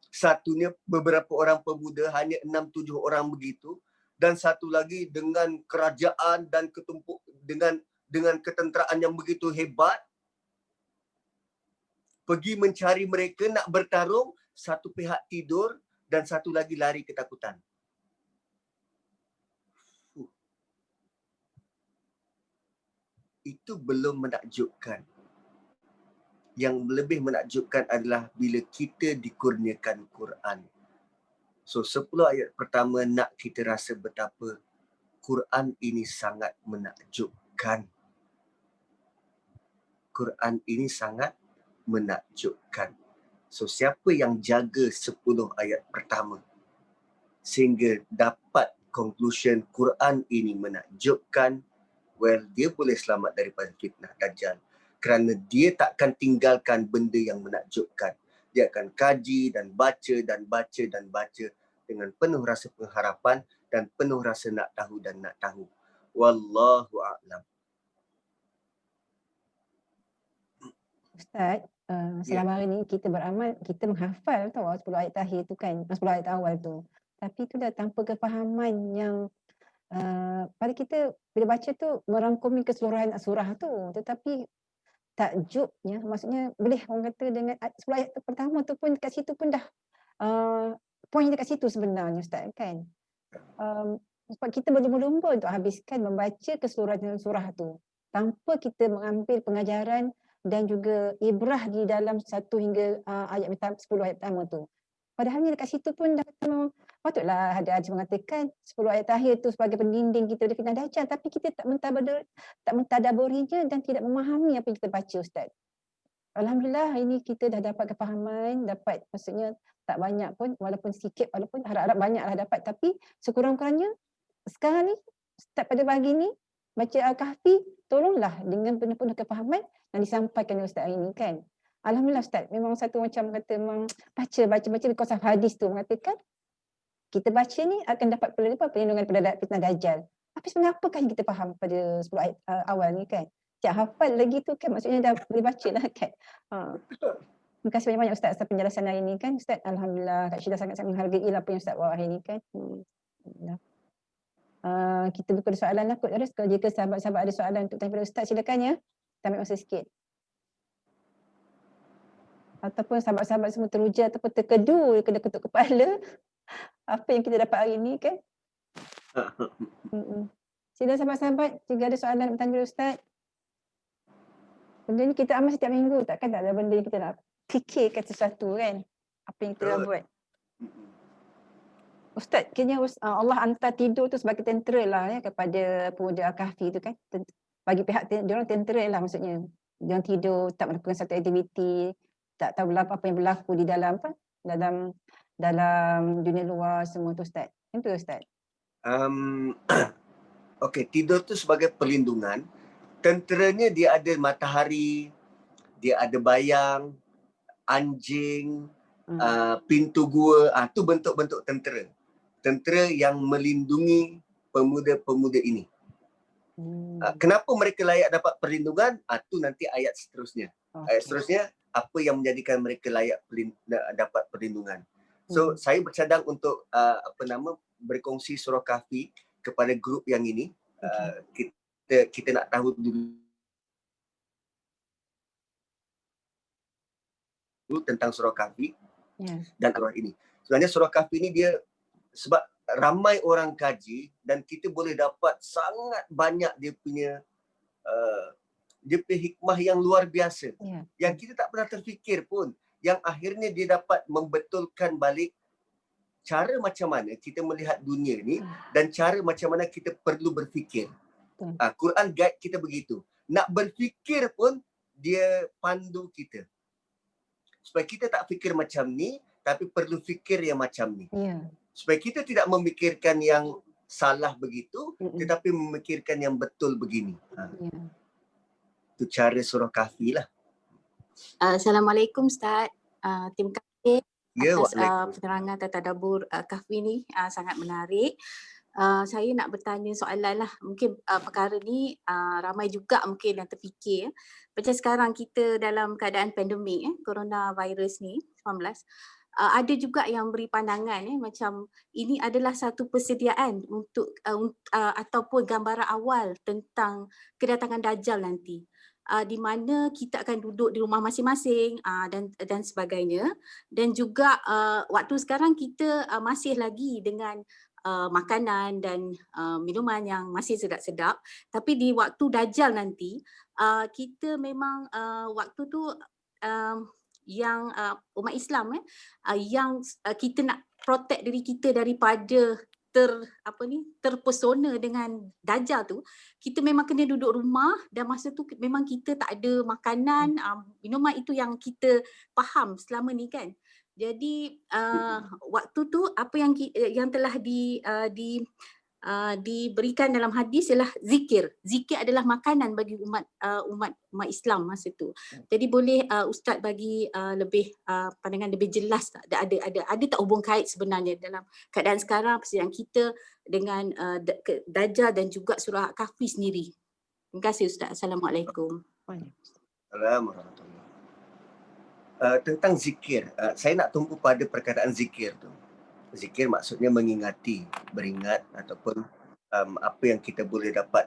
Satunya beberapa orang pemuda, hanya 6-7 orang begitu. Dan satu lagi dengan kerajaan dan ketumpuk dengan ketenteraan yang begitu hebat. Pergi mencari mereka nak bertarung, satu pihak tidur dan satu lagi lari ketakutan. Itu belum menakjubkan. Yang lebih menakjubkan adalah bila kita dikurniakan Quran. So 10 ayat pertama nak kita rasa betapa Quran ini sangat menakjubkan. Quran ini sangat menakjubkan. So siapa yang jaga 10 ayat pertama sehingga dapat conclusion Quran ini menakjubkan, well, dia boleh selamat daripada fitnah Dajjal. Kerana dia takkan tinggalkan benda yang menakjubkan. Dia akan kaji dan baca dan baca dan baca dengan penuh rasa pengharapan dan penuh rasa nak tahu dan nak tahu. Wallahu a'lam. Ustaz, selama hari ni kita beramal, kita menghafal tahu 10 ayat akhir tu kan, 10 ayat awal tu. Tapi tu dah tanpa kefahaman yang pada kita bila baca tu merangkumi keseluruhan surah tu. Tetapi takjubnya, maksudnya boleh orang kata dengan 10 ayat pertama tu pun dekat situ pun dah poin dekat situ sebenarnya Ustaz kan. Sebab kita berlumba-lumba untuk habiskan membaca keseluruhan surah tu tanpa kita mengambil pengajaran dan juga ibrah di dalam 1 hingga ayat 10 ayat pertama tu. Padahalnya dekat situ pun dah kata, patutlah ada mengatakan 10 ayat akhir tu sebagai pendinding kita dari fitnah Dajjal, tapi kita tak mentadaburinya dan tidak memahami apa yang kita baca Ustaz. Alhamdulillah ini kita dah dapat kefahaman, dapat maksudnya tak banyak pun, walaupun sikit, walaupun harap-harap banyaklah dapat, tapi sekurang-kurangnya sekarang ni Ustaz pada pagi ni baca Al-Kahfi, tolonglah dengan penuh-penuh kefahaman yang disampaikan oleh Ustaz hari ni kan. Alhamdulillah Ustaz, memang satu macam kata memang baca because of hadis tu mengatakan kita baca ni akan dapat perlindungan pada fitnah Dajjal. Tapi sebenarnya apakah yang kita faham pada 10 ayat awal ni kan? Tak hafal lagi tu kan, maksudnya dah boleh baca lah kan. Terima kasih banyak-banyak Ustaz atas penjelasan hari ni kan. Ustaz, Alhamdulillah Kak Syida sangat-sangat menghargai apa yang Ustaz bawa hari ni kan. Kita buka soalan lah kot. Jika sahabat-sahabat ada soalan untuk tanya pada Ustaz, silakan ya. Kita ambil masa sikit. Ataupun sahabat-sahabat semua teruja ataupun terkedu, kena ketuk kepala apa yang kita dapat hari ni kan. Sila sahabat-sahabat, jika ada soalan nak bertanya kepada Ustaz. Benda ni kita amal setiap minggu, takkan tak ada benda yang kita nak fikirkan sesuatu kan, apa yang kita nak buat. Ustaz, kena Allah hantar tidur tu sebagai tentera lah ya kepada pemuda Al-Kahfi tu kan. Bagi pihak dia orang tentera lah maksudnya. Dia orang tidur, tak melakukan satu aktiviti, tak tahu apa yang berlaku di dalam apa, dalam dunia luar semua tu Ustaz. Itu Ustaz. Okey, tidur tu sebagai perlindungan. Tenteranya dia ada matahari, dia ada bayang, anjing, pintu gua, tu bentuk-bentuk tentera. Tentera yang melindungi pemuda-pemuda ini. Kenapa mereka layak dapat perlindungan? Tu nanti ayat seterusnya. Ayat seterusnya, apa yang menjadikan mereka layak dapat perlindungan. So, saya bercadang untuk berkongsi surah Kahfi kepada grup yang ini. Kita nak tahu dulu tentang surah Kahfi dan surah ini. Sebenarnya surah Kahfi ini dia sebab ramai orang kaji dan kita boleh dapat sangat banyak dia punya hikmah yang luar biasa. Yang kita tak pernah terfikir pun, yang akhirnya dia dapat membetulkan balik cara macam mana kita melihat dunia ni dan cara macam mana kita perlu berfikir. Quran guide kita begitu. Nak berfikir pun dia pandu kita. Supaya kita tak fikir macam ni, tapi perlu fikir yang macam ni. Supaya kita tidak memikirkan yang salah begitu, tetapi memikirkan yang betul begini. Itu cara surah Kahfi lah. Assalamualaikum Ustaz. Terima kasih atas Waalaikumsalam. penerangan tadabbur Kahfi ni, sangat menarik. Saya nak bertanya soalan lah. Mungkin perkara ni ramai juga mungkin yang terfikir. Macam sekarang kita dalam keadaan pandemik, coronavirus ni, 19. Ada juga yang beri pandangan macam ini adalah satu persediaan untuk ataupun gambaran awal tentang kedatangan Dajjal nanti. Di mana kita akan duduk di rumah masing-masing dan sebagainya. Dan juga waktu sekarang kita masih lagi dengan makanan dan minuman yang masih sedap-sedap. Tapi di waktu Dajjal nanti, kita memang waktu tu yang umat Islam yang kita nak protect diri kita daripada terpesona dengan Dajjal tu, kita memang kena duduk rumah dan masa tu memang kita tak ada makanan, minuman, itu yang kita faham selama ni kan. Jadi waktu tu apa yang telah diberikan dalam hadis ialah zikir. Zikir adalah makanan bagi umat Islam masa tu. Jadi boleh Ustaz bagi lebih pandangan lebih jelas tak? Ada tak hubung kait sebenarnya dalam keadaan sekarang persediaan kita dengan Dajjal dan juga surah Kahfi sendiri. Terima kasih Ustaz. Assalamualaikum. Assalamualaikum. Tentang zikir, saya nak tumpu pada perkataan zikir tu. Zikir maksudnya mengingati, beringat ataupun apa yang kita boleh dapat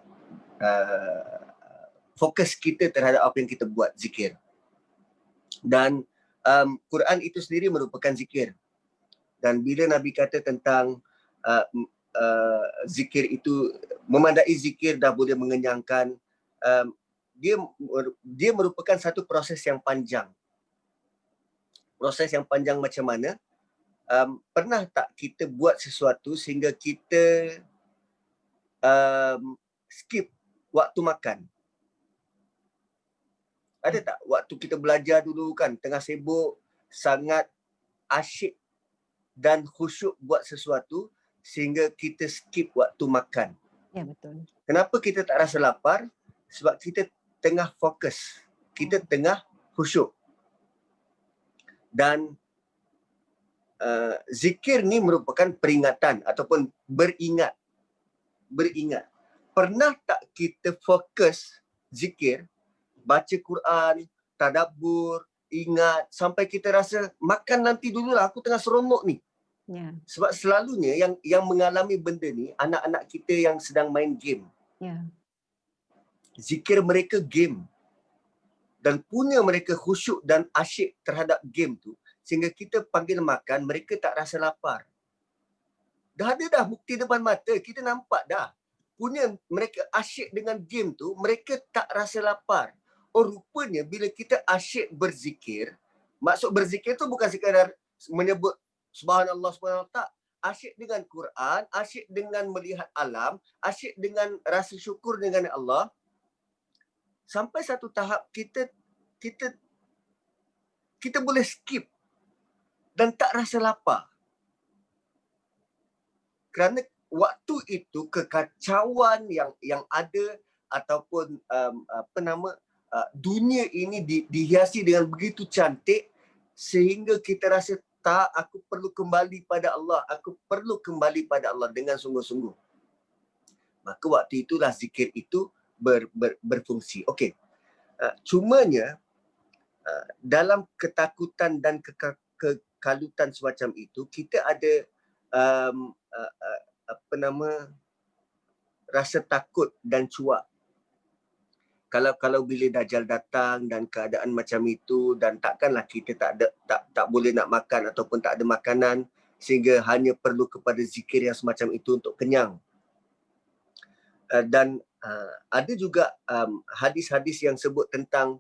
fokus kita terhadap apa yang kita buat, zikir. Dan Quran itu sendiri merupakan zikir. Dan bila Nabi kata tentang zikir itu, memandai zikir dah boleh mengenyangkan, dia merupakan satu proses yang panjang. Proses yang panjang macam mana? Pernah tak kita buat sesuatu sehingga kita skip waktu makan? Ada tak? Waktu kita belajar dulu kan, tengah sibuk, sangat asyik dan khusyuk buat sesuatu sehingga kita skip waktu makan. Ya, betul. Kenapa kita tak rasa lapar? Sebab kita tengah fokus. Kita tengah khusyuk. Dan zikir ni merupakan peringatan ataupun beringat. Pernah tak kita fokus zikir, baca Quran, tadabbur, ingat sampai kita rasa makan nanti dululah, aku tengah seronok ni. Ya. Sebab selalunya yang mengalami benda ni anak-anak kita yang sedang main game. Ya. Zikir mereka game. Dan punya mereka khusyuk dan asyik terhadap game tu sehingga kita panggil makan, mereka tak rasa lapar. Dah ada dah bukti depan mata, kita nampak dah. Punya mereka asyik dengan game tu, mereka tak rasa lapar. Oh, rupanya bila kita asyik berzikir, maksud berzikir tu bukan sekadar menyebut subhanallah, subhanallah, tak. Asyik dengan Quran, asyik dengan melihat alam, asyik dengan rasa syukur dengan Allah. Sampai satu tahap kita boleh skip dan tak rasa lapar. Kerana waktu itu kekacauan yang ada ataupun dunia ini dihiasi dengan begitu cantik sehingga kita rasa tak, aku perlu kembali pada Allah, aku perlu kembali pada Allah dengan sungguh-sungguh. Maka waktu itulah zikir itu berfungsi. Okey. Cumanya dalam ketakutan dan kekalutan semacam itu, kita ada rasa takut dan cuak. Kalau bila Dajjal datang dan keadaan macam itu, dan takkanlah kita tak boleh nak makan ataupun tak ada makanan sehingga hanya perlu kepada zikir yang semacam itu untuk kenyang. Dan ada juga hadis-hadis yang sebut tentang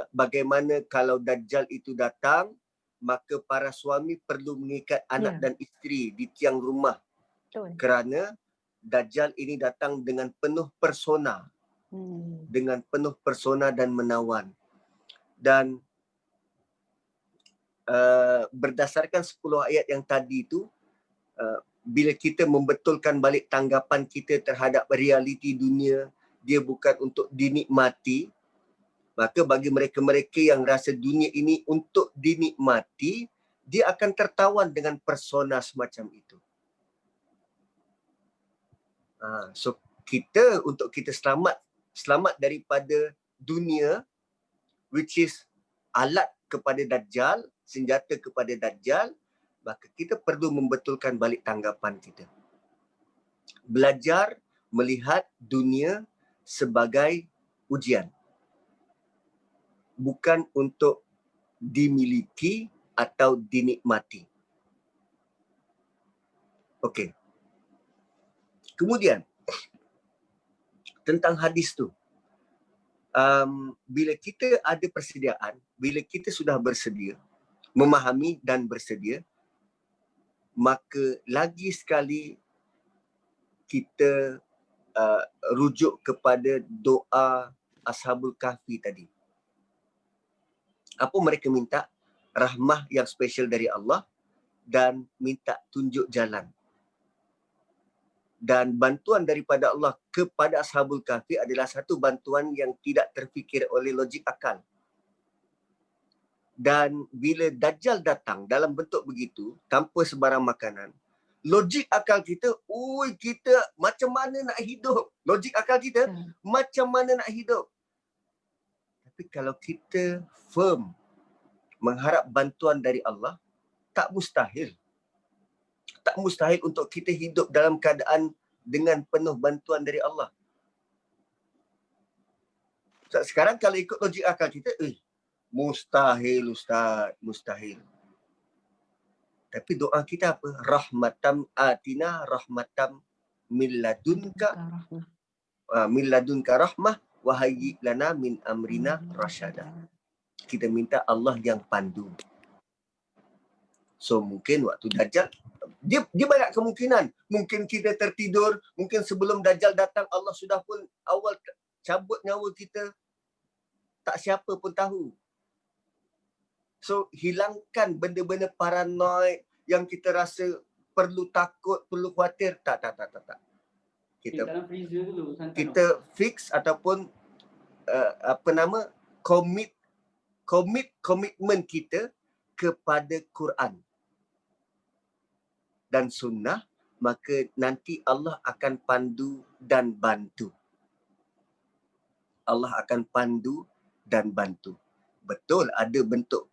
bagaimana kalau Dajjal itu datang, maka para suami perlu mengikat anak dan isteri di tiang rumah. Betul. Kerana Dajjal ini datang dengan penuh persona. Dengan penuh persona dan menawan. Dan berdasarkan 10 ayat yang tadi itu, bila kita membetulkan balik tanggapan kita terhadap realiti dunia, dia bukan untuk dinikmati, maka bagi mereka-mereka yang rasa dunia ini untuk dinikmati, dia akan tertawan dengan persona semacam itu. So untuk kita selamat daripada dunia, which is alat kepada Dajjal, senjata kepada Dajjal, maka kita perlu membetulkan balik tanggapan kita. Belajar melihat dunia sebagai ujian. Bukan untuk dimiliki atau dinikmati. Okey. Kemudian, tentang hadis tu. Bila kita ada persediaan, bila kita sudah bersedia, memahami dan bersedia, maka lagi sekali kita rujuk kepada doa Ashabul Kahfi tadi. Apa mereka minta? Rahmah yang special dari Allah dan minta tunjuk jalan. Dan bantuan daripada Allah kepada Ashabul Kahfi adalah satu bantuan yang tidak terfikir oleh logik akal. Dan bila Dajjal datang dalam bentuk begitu, tanpa sebarang makanan, logik akal kita, kita macam mana nak hidup? Logik akal kita, macam mana nak hidup? Tapi kalau kita firm mengharap bantuan dari Allah, tak mustahil. Tak mustahil untuk kita hidup dalam keadaan dengan penuh bantuan dari Allah. Sekarang kalau ikut logik akal kita, mustahil Ustaz, mustahil. Tapi doa kita apa? Rahmatam atina rahmatam min ladunka rahmah wa hayyi lana min amrina rasyada. Kita minta Allah yang pandu. So mungkin waktu Dajjal, dia banyak kemungkinan. Mungkin kita tertidur, mungkin sebelum Dajjal datang Allah sudah pun awal cabut nyawa kita. Tak siapa pun tahu. So hilangkan benda-benda paranoid yang kita rasa perlu takut, perlu khawatir. Tak. Kita fix ataupun komitmen kita kepada Quran dan sunnah, maka nanti Allah akan pandu dan bantu. Allah akan pandu dan bantu. Betul ada bentuk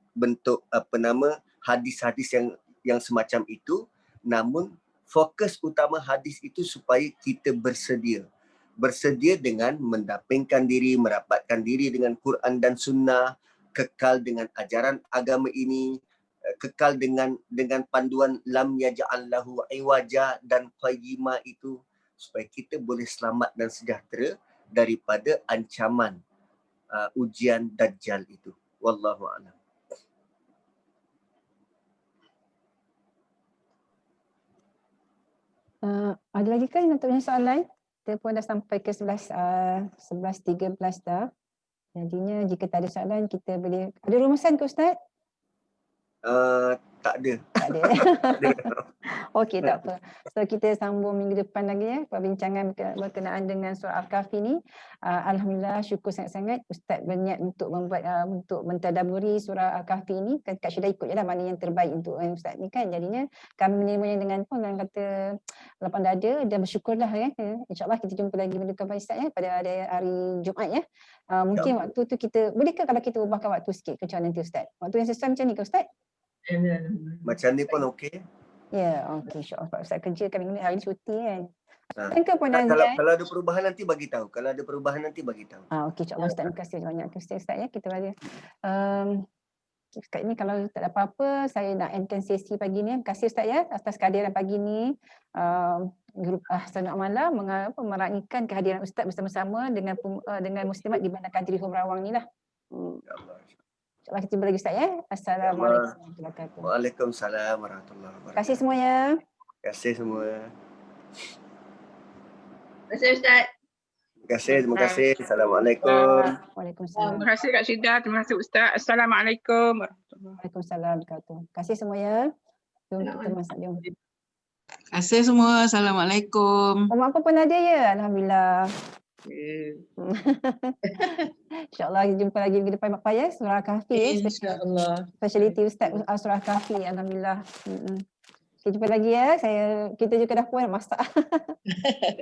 hadis-hadis yang semacam itu, namun fokus utama hadis itu supaya kita bersedia dengan mendapingkan diri, merapatkan diri dengan Quran dan sunnah, kekal dengan ajaran agama ini, kekal dengan panduan lam yaj'al lahu iwaja dan qayyima itu, supaya kita boleh selamat dan sejahtera daripada ancaman ujian Dajjal itu. Wallahu a'lam. Ada lagi kan yang nak tanya soalan? Kita pun dah sampai ke 11.13 dah. Jadinya jika tak ada soalan, kita boleh... Ada rumusan ke Ustaz? Tak ada. Tak ada. Okey, tak apa. So kita sambung minggu depan lagi ya, perbincangan berkenaan dengan surah Al-Kahfi ni. Alhamdulillah, syukur sangat-sangat Ustaz berniat untuk membuat untuk mentadaburi surah Al-Kahfi ni. Kak Syuda ikut je lah mana yang terbaik untuk Ustaz ni kan. Jadinya kami menerimanya dengan pun orang kata lapang dada dan bersyukurlah ya. InsyaAllah kita jumpa lagi minggu depan Ustaz ya, pada hari Jumaat ya. Mungkin waktu tu kita, bolehkah kalau kita ubahkan waktu sikit ke macam nanti Ustaz? Waktu yang sesuai macam ni ke Ustaz? Macam ni pun okey. Ya, okey, insya-Allah. Sebab Ustaz kerja kami ni hari ni cuti kan. Ha. Thank you Puan Kalau Nazian. ada perubahan nanti bagi tahu. Kalau ada perubahan nanti bagi tahu. Okey, insya-Allah Ustaz, terima kasih banyak Ustaz ya. Kita ada sekarang ni kalau tak ada apa-apa, saya nak endkan sesi pagi ni. Terima kasih Ustaz ya atas kehadiran pagi ni. Grup Ahsanul Amalah meraihkan kehadiran Ustaz bersama-sama dengan muslimat di Bandar Country Home Rawang ni lah. InsyaAllah. InsyaAllah kita jumpa lagi Ustaz ya. Assalamualaikum warahmatullahi wabarakatuh. Waalaikumsalam warahmatullahi wabarakatuh. Terima kasih semua ya. Terima kasih semua. Terima kasih Ustaz. Terima kasih. Assalamualaikum. Waalaikumsalam. Terima kasih Kak Syida, terima kasih Ustaz. Assalamualaikum warahmatullahi Waalaikumsalam wabarakatuh. Terima kasih semua ya. Jom kita masak jom. Terima kasih semua. Assalamualaikum. Mak apa pun ada ya. Alhamdulillah. InsyaAllah jumpa lagi minggu depan Mak Payah surah Kahfi ya. InsyaAllah. Speciality Ustaz surah Kahfi. Alhamdulillah. Kita jumpa lagi ya. Kita juga dah puan masak.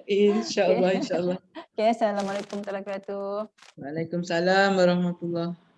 InsyaAllah, insyaAllah. Okay, Assalamualaikum warahmatullahi wabarakatuh. Waalaikumsalam warahmatullahi.